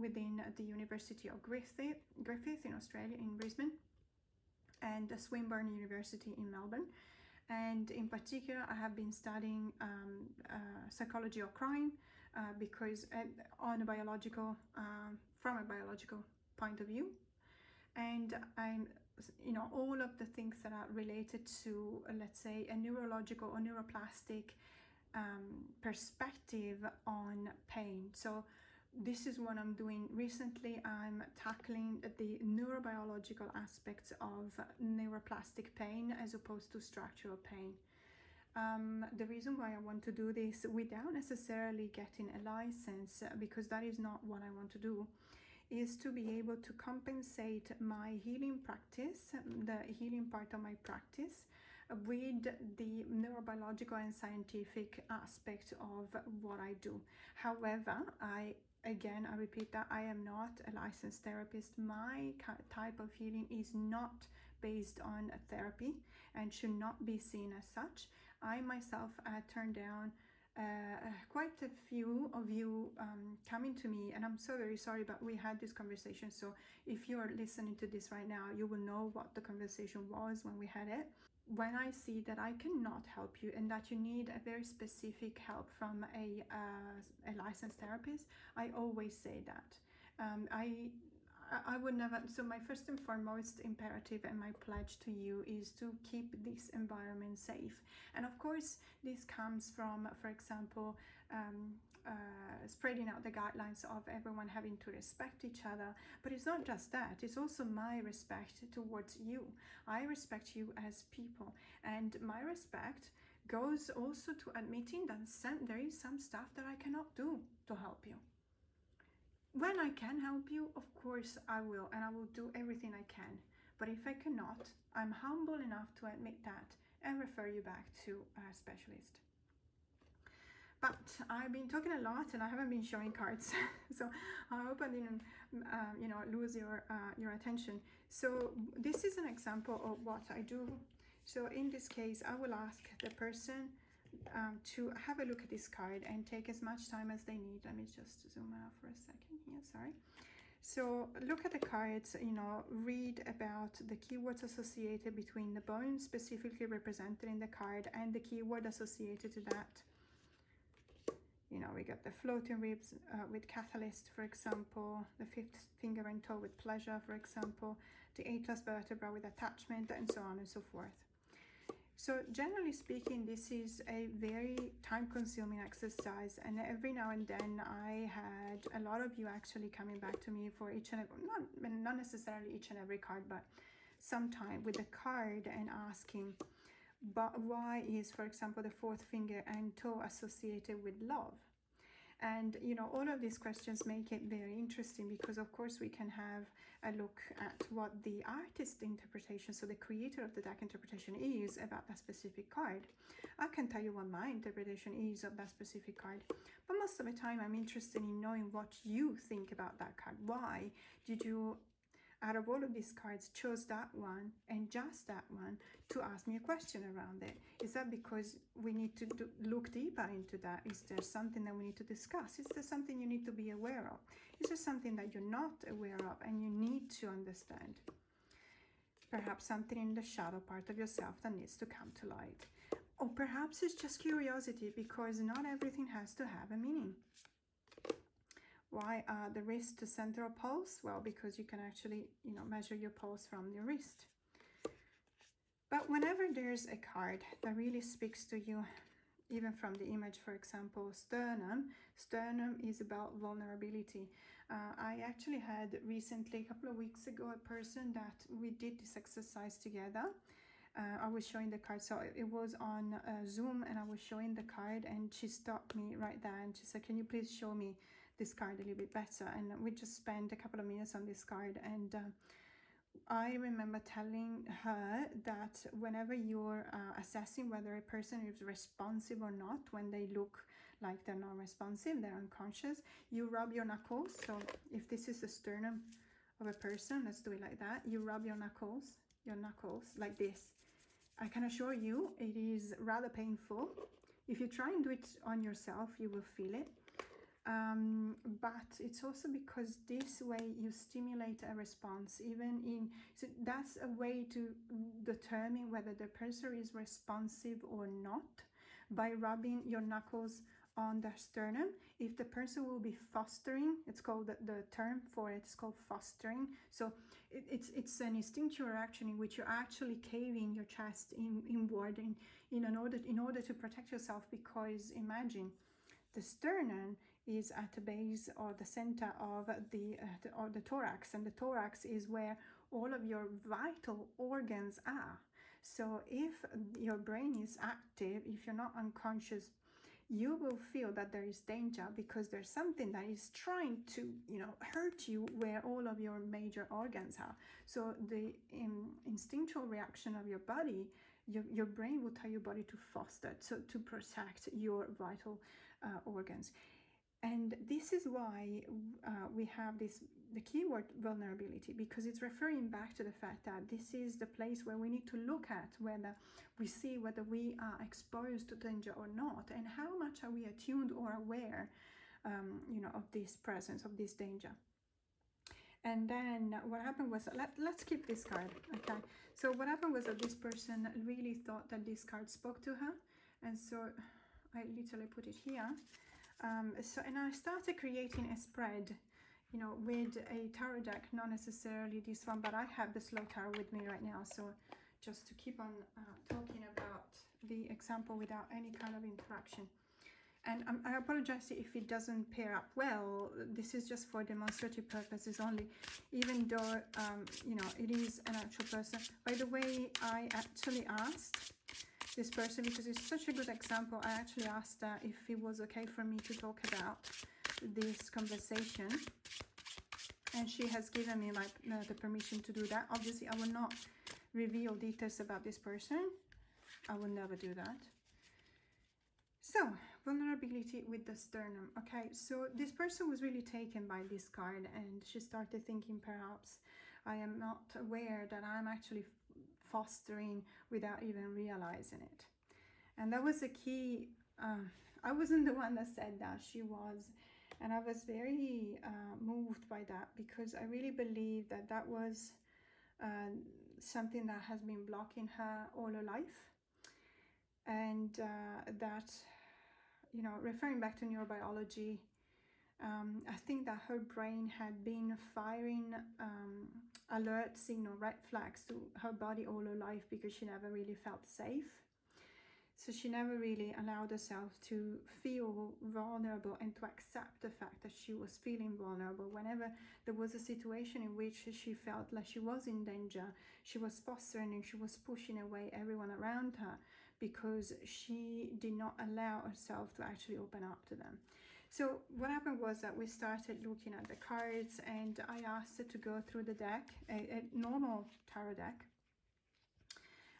within the University of Griffith in Australia, in Brisbane, and Swinburne University in Melbourne. And in particular, I have been studying psychology of crime because on a biological, from a biological point of view. And I'm, all of the things that are related to, let's say, a neurological or neuroplastic perspective on pain. So this is what I'm doing recently. I'm tackling the neurobiological aspects of neuroplastic pain as opposed to structural pain. The reason why I want to do this without necessarily getting a license, because that is not what I want to do, is to be able to compensate my healing practice, the healing part of my practice, with the neurobiological and scientific aspect of what I do. However, I repeat that I am not a licensed therapist. My type of healing is not based on a therapy and should not be seen as such. I myself turned down quite a few of you coming to me, and I'm so very sorry, but we had this conversation. So if you are listening to this right now, you will know what the conversation was when we had it. When I see that I cannot help you and that you need a very specific help from a licensed therapist, I always say that. I would never, so my first and foremost imperative and my pledge to you is to keep this environment safe. And of course, this comes from, for example, spreading out the guidelines of everyone having to respect each other. But it's not just that, it's also my respect towards you. I respect you as people, and my respect goes also to admitting that there is some stuff that I cannot do to help you. When I can help you, of course I will, and I will do everything I can. But if I cannot, I'm humble enough to admit that and refer you back to a specialist. But I've been talking a lot and I haven't been showing cards, so I hope I didn't, lose your attention. So this is an example of what I do. So in this case, I will ask the person to have a look at this card and take as much time as they need. Let me just zoom out for a second here, sorry. So look at the cards, read about the keywords associated between the bones specifically represented in the card and the keyword associated to that. We got the floating ribs with catalyst, for example, the fifth finger and toe with pleasure, for example, the atlas vertebra with attachment, and so on and so forth. So generally speaking, this is a very time-consuming exercise, and every now and then I had a lot of you actually coming back to me for each and every, not necessarily each and every card, but sometime with the card and asking, but why is, for example, the fourth finger and toe associated with love? And all of these questions make it very interesting, because of course we can have a look at what the artist interpretation, so the creator of the deck interpretation, is about that specific card. I can tell you what my interpretation is of that specific card, but most of the time I'm interested in knowing what you think about that card. Why did you, out of all of these cards, chose that one and just that one to ask me a question around it? Is that because we need to look deeper into that? Is there something that we need to discuss? Is there something you need to be aware of? Is there something that you're not aware of and you need to understand? Perhaps something in the shadow part of yourself that needs to come to light. Or perhaps it's just curiosity, because not everything has to have a meaning. Why the wrist to center of pulse? Well, because you can actually, measure your pulse from your wrist. But whenever there's a card that really speaks to you, even from the image, for example, sternum is about vulnerability. I actually had recently, a couple of weeks ago, a person that we did this exercise together. I was showing the card, so it was on Zoom, and I was showing the card, and she stopped me right there and she said, "Can you please show me this card a little bit better?" And we just spent a couple of minutes on this card, and I remember telling her that whenever you're assessing whether a person is responsive or not, when they look like they're not responsive, they're unconscious, you rub your knuckles. So if this is the sternum of a person, let's do it like that. You rub your knuckles like this. I can assure you it is rather painful. If you try and do it on yourself, you will feel it. But it's also because this way you stimulate a response, even in, so that's a way to determine whether the person is responsive or not by rubbing your knuckles on the sternum. If the person will be fostering, it's called, the term for it is called fostering. So it's an instinctual reaction in which you're actually caving your chest inward in order to protect yourself, because imagine the sternum is at the base or the center of the thorax, and the thorax is where all of your vital organs are. So if your brain is active, if you're not unconscious, you will feel that there is danger because there's something that is trying to, hurt you where all of your major organs are. So the instinctual reaction of your body, your brain will tell your body to foster, so to protect your vital organs. And this is why we have the keyword vulnerability, because it's referring back to the fact that this is the place where we need to look at whether we see whether we are exposed to danger or not, and how much are we attuned or aware, of this presence, of this danger. And then what happened was, let's keep this card, okay? So what happened was that this person really thought that this card spoke to her, and so I literally put it here. And I started creating a spread, with a tarot deck, not necessarily this one, but I have the slow tarot with me right now. So just to keep on talking about the example without any kind of interaction. And I apologize if it doesn't pair up well. This is just for demonstrative purposes only, even though, it is an actual person. By the way, I actually asked this person, because it's such a good example, I actually asked her if it was okay for me to talk about this conversation, and she has given me the permission to do that. Obviously I will not reveal details about this person. I will never do that. So vulnerability with the sternum. Okay, so this person was really taken by this card, and she started thinking, perhaps I am not aware that I'm actually fostering without even realizing it. And that was a key. I wasn't the one that said that, she was, and I was very moved by that, because I really believe that was something that has been blocking her all her life, and that, referring back to neurobiology, I think that her brain had been firing alert signal, red flags to her body all her life, because she never really felt safe. So she never really allowed herself to feel vulnerable and to accept the fact that she was feeling vulnerable. Whenever there was a situation in which she felt like she was in danger, she was fostering and she was pushing away everyone around her, because she did not allow herself to actually open up to them. So what happened was that we started looking at the cards, and I asked her to go through the deck, a normal tarot deck,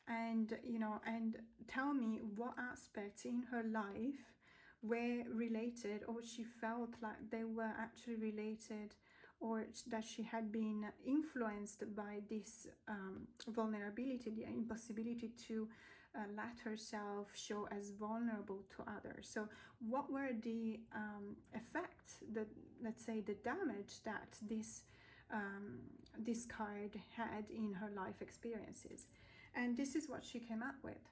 and and tell me what aspects in her life were related, or she felt like they were actually related, or that she had been influenced by this vulnerability, the impossibility to let herself show as vulnerable to others. So what were the effects, let's say the damage that this card had in her life experiences? And this is what she came up with.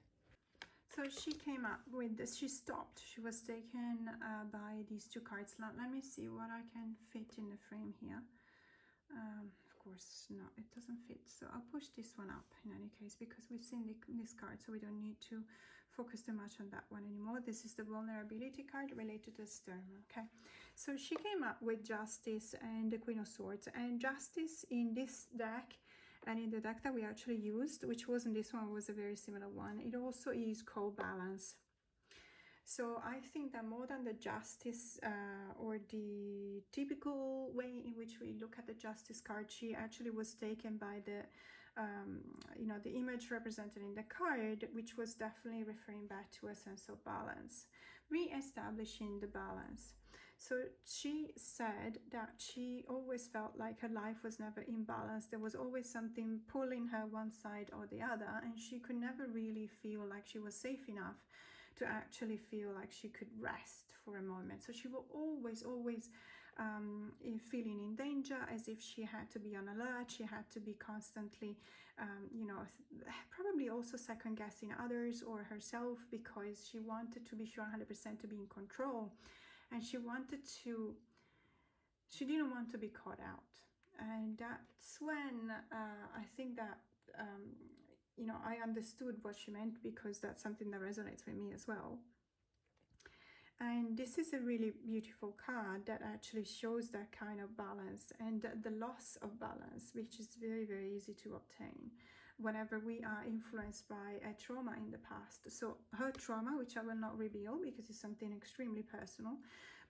So she came up with this. She stopped. She was taken by these two cards. Let me see what I can fit in the frame here. Of course, no, it doesn't fit. So I'll push this one up in any case, because we've seen this card, so we don't need to focus too much on that one anymore. This is the vulnerability card related to the sternum. Okay, so she came up with Justice and the Queen of Swords. And Justice in this deck, and in the deck that we actually used, which wasn't this one, was a very similar one, it also is called Balance. So I think that more than the Justice or the typical way in which we look at the Justice card, she actually was taken by the the image represented in the card, which was definitely referring back to a sense of balance, re-establishing the balance. So she said that she always felt like her life was never in balance. There was always something pulling her one side or the other, and she could never really feel like she was safe enough to actually feel like she could rest for a moment. So she will always feeling in danger, as if she had to be on alert. She had to be constantly, probably also second guessing others or herself, because she wanted to be sure 100% to be in control, and she didn't want to be caught out. And that's when I think that I understood what she meant, because that's something that resonates with me as well. And this is a really beautiful card that actually shows that kind of balance and the loss of balance, which is very, very easy to obtain whenever we are influenced by a trauma in the past. So her trauma, which I will not reveal because it's something extremely personal,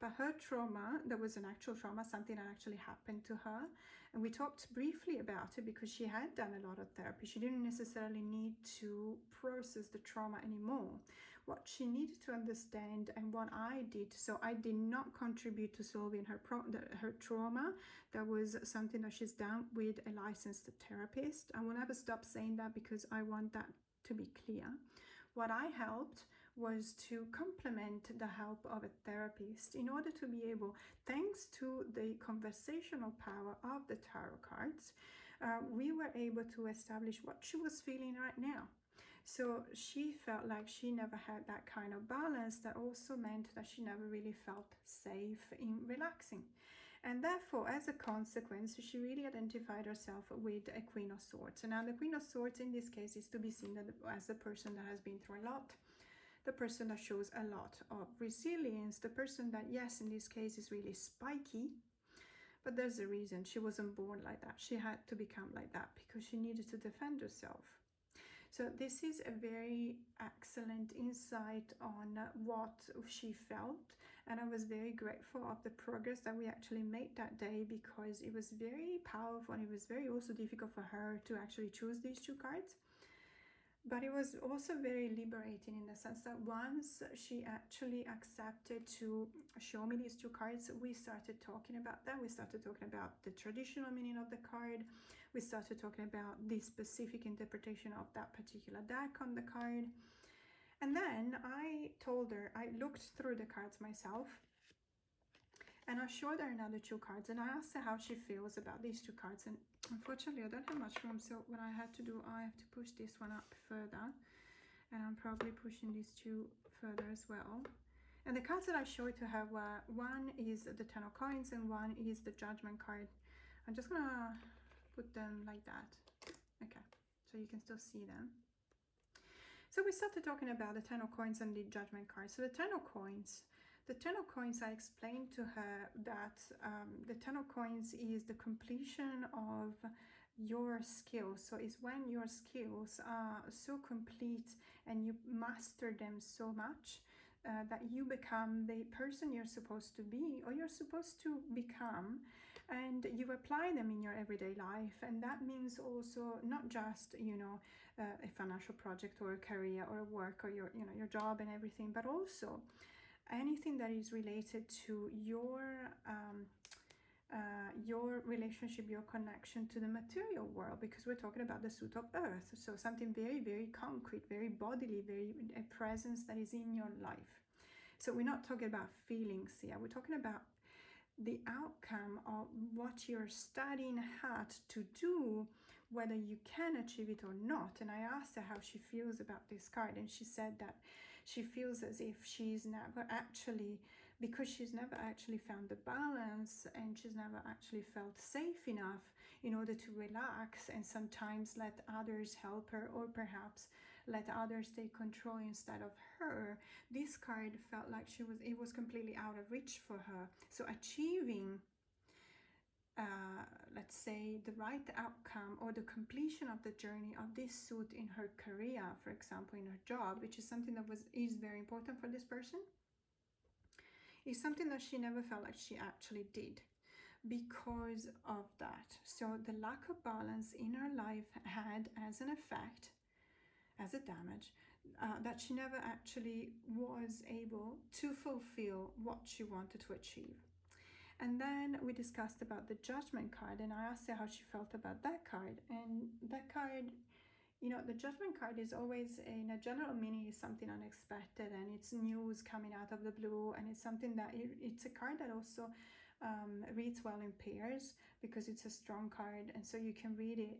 but her trauma, that was an actual trauma, something that actually happened to her. And we talked briefly about it because she had done a lot of therapy. She didn't necessarily need to process the trauma anymore. What she needed to understand, and what I did, so I did not contribute to solving her trauma. That was something that she's done with a licensed therapist. I will never stop saying that because I want that to be clear. What I helped was to complement the help of a therapist in order to be able, thanks to the conversational power of the tarot cards, we were able to establish what she was feeling right now. So she felt like she never had that kind of balance. That also meant that she never really felt safe in relaxing. And therefore, as a consequence, she really identified herself with a Queen of Swords. And now the Queen of Swords in this case is to be seen as the person that has been through a lot, the person that shows a lot of resilience, the person that, yes, in this case is really spiky, but there's a reason. She wasn't born like that. She had to become like that because she needed to defend herself. So this is a very excellent insight on what she felt, and I was very grateful of the progress that we actually made that day, because it was very powerful and it was very also difficult for her to actually choose these two cards. But it was also very liberating in the sense that once she actually accepted to show me these two cards, we started talking about that. We started talking about the traditional meaning of the card. We started talking about the specific interpretation of that particular deck on the card. And then I told her, I looked through the cards myself, and I showed her another two cards, and I asked her how she feels about these two cards. And unfortunately, I don't have much room, so what I had to do, I have to push this one up further, and I'm probably pushing these two further as well. And the cards that I showed to her were, one is the Ten of Coins and one is the Judgment card. I'm just gonna put them like that. Okay, so you can still see them. So we started talking about the Ten of Coins and the Judgment card. So the Ten of Coins, I explained to her that the Ten of Coins is the completion of your skills. So it's when your skills are so complete and you master them so much that you become the person you're supposed to be, or you're supposed to become, and you apply them in your everyday life. And that means also not just a financial project or a career or a work or your job and everything, but also anything that is related to your relationship, your connection to the material world, because we're talking about the suit of earth. So something very, very concrete, very bodily, a presence that is in your life. So we're not talking about feelings here. We're talking about the outcome of what you're studying hard to do, whether you can achieve it or not. And I asked her how she feels about this card, and she said that she feels as if she's never actually, because she's never actually found the balance, and she's never actually felt safe enough in order to relax and sometimes let others help her, or perhaps let others take control instead of her. This card felt like it was completely out of reach for her. So achieving let's say the right outcome or the completion of the journey of this suit in her career, for example, in her job, which is something that is very important for this person, is something that she never felt like she actually did because of that. So the lack of balance in her life had as an effect, as a damage, that she never actually was able to fulfill what she wanted to achieve. And then we discussed about the Judgment card, and I asked her how she felt about that card. And that card you know, the Judgment card is always, in a general meaning, is something unexpected, and it's news coming out of the blue, and it's something that it's a card that also reads well in pairs because it's a strong card, and so you can read it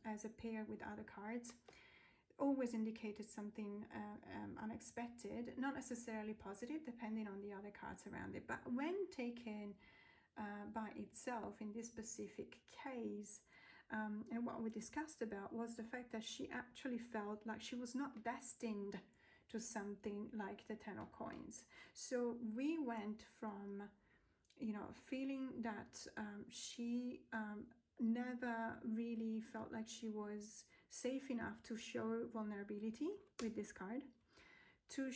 as a pair with other cards. Always indicated something unexpected, not necessarily positive, depending on the other cards around it. But when taken by itself in this specific case, and what we discussed about was the fact that she actually felt like she was not destined to something like the 10 of coins. So we went from, you know, feeling that she never really felt like she was safe enough to show vulnerability with this card, to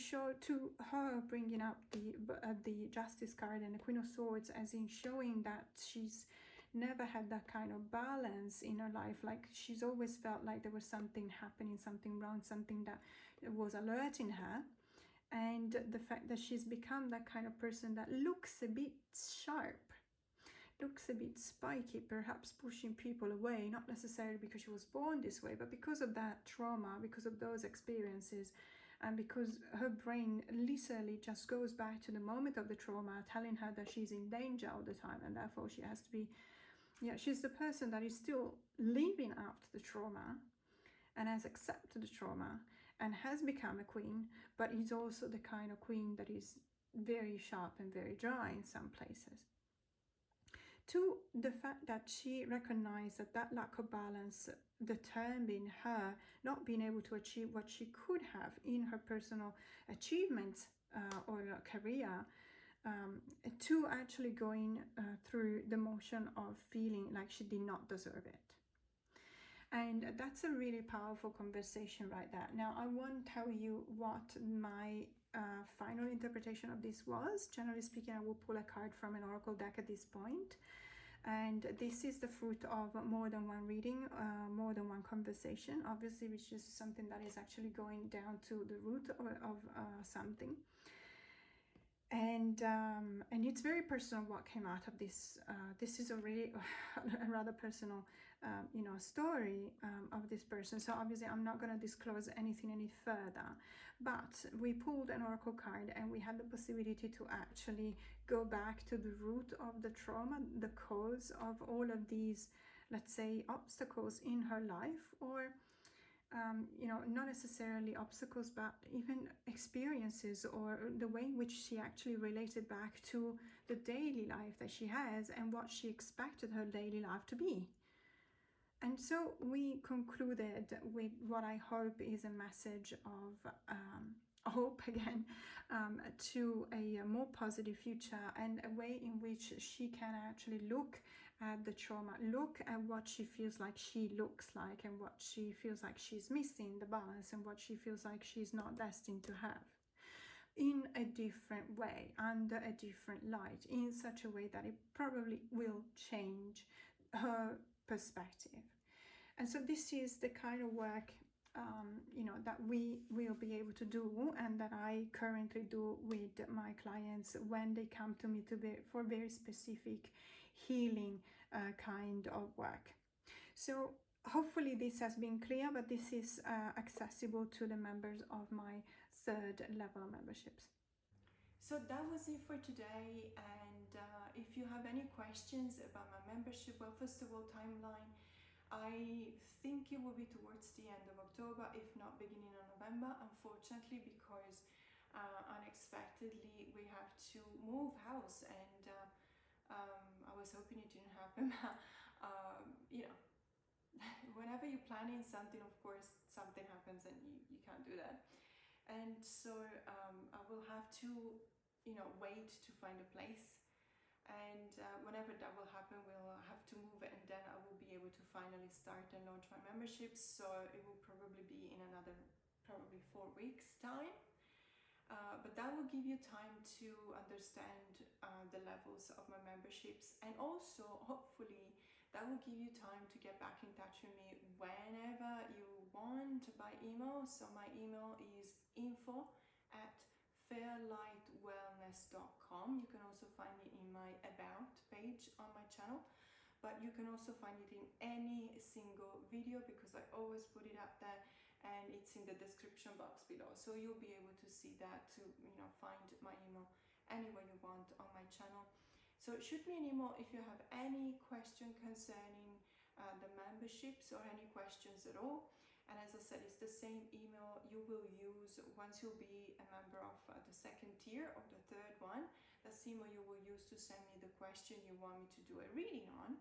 her bringing up the Justice card and the Queen of Swords, as in showing that she's never had that kind of balance in her life. Like, she's always felt like there was something happening, something wrong, something that was alerting her. And the fact that she's become that kind of person that looks a bit sharp, looks a bit spiky, perhaps pushing people away, not necessarily because she was born this way, but because of that trauma, because of those experiences, and because her brain literally just goes back to the moment of the trauma, telling her that she's in danger all the time, and therefore she has to be, she's the person that is still living after the trauma and has accepted the trauma and has become a queen, but is also the kind of queen that is very sharp and very dry in some places. To the fact that she recognized that lack of balance determined her not being able to achieve what she could have in her personal achievements or career, to actually going through the motion of feeling like she did not deserve it. And that's a really powerful conversation right there. Now, I won't tell you what my final interpretation of this was. Generally speaking, I will pull a card from an oracle deck at this point. And this is the fruit of more than one reading, more than one conversation, obviously, which is something that is actually going down to the root of something. And it's very personal what came out of this. This is already a rather personal, story of this person. So obviously I'm not going to disclose anything any further. But we pulled an oracle card and we had the possibility to actually go back to the root of the trauma, the cause of all of these, let's say, obstacles in her life, or not necessarily obstacles, but even experiences, or the way in which she actually related back to the daily life that she has and what she expected her daily life to be. And so we concluded with what I hope is a message of hope again, to a more positive future, and a way in which she can actually look at the trauma, look at what she feels like she looks like, and what she feels like she's missing, the balance, and what she feels like she's not destined to have, in a different way, under a different light, in such a way that it probably will change her perspective. And so this is the kind of work that we will be able to do, and that I currently do with my clients when they come to me for very specific healing kind of work. So hopefully this has been clear, but this is accessible to the members of my third level of memberships. So that was it for today, and if you have any questions about my membership, well, first of all, timeline, I think it will be towards the end of October, if not beginning of November, unfortunately, because unexpectedly we have to move house, and I was hoping it didn't happen. Whenever you're planning something, of course, something happens and you can't do that. And so I will have to, wait to find a place. And whenever that will happen, we'll have to move it, and then I will be able to finally start and launch my memberships. So it will probably be in another, probably 4 weeks time. But that will give you time to understand the levels of my memberships, and also hopefully that will give you time to get back in touch with me whenever you want by email. So my email is info@fairlightwellness.com. You can also find me in my about page on my channel. but you can also find it in any single video because I always put it up there, and it's in the description box below, so you'll be able to see that, to find my email anywhere you want on my channel. So shoot me an email if you have any question concerning the memberships or any questions at all. And as I said, it's the same email you will use once you'll be a member of the second tier or the third one. That's the email you will use to send me the question you want me to do a reading on.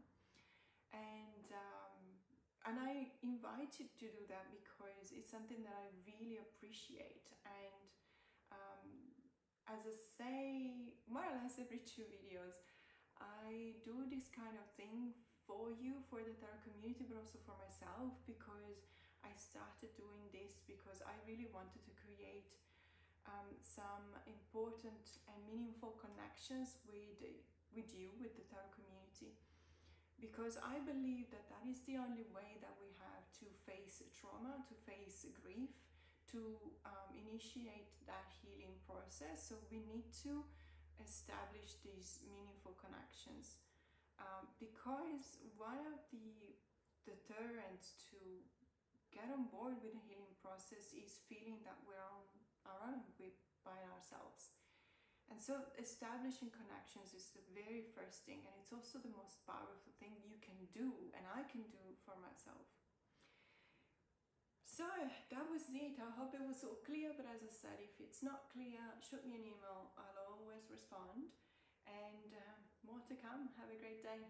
And I invite you to do that because it's something that I really appreciate. And as I say, more or less every 2 videos, I do this kind of thing for you, for the tarot community, but also for myself, because I started doing this because I really wanted to create some important and meaningful connections with you, with the tarot community, because I believe that that is the only way that we have to face trauma, to face grief, to initiate that healing process. So we need to establish these meaningful connections, because one of the deterrents to get on board with the healing process is feeling that we're on our own by ourselves. And so establishing connections is the very first thing, and it's also the most powerful thing you can do, and I can do for myself. So that was it. I hope it was all clear, but as I said, if it's not clear, shoot me an email. I'll always respond. And more to come. Have a great day.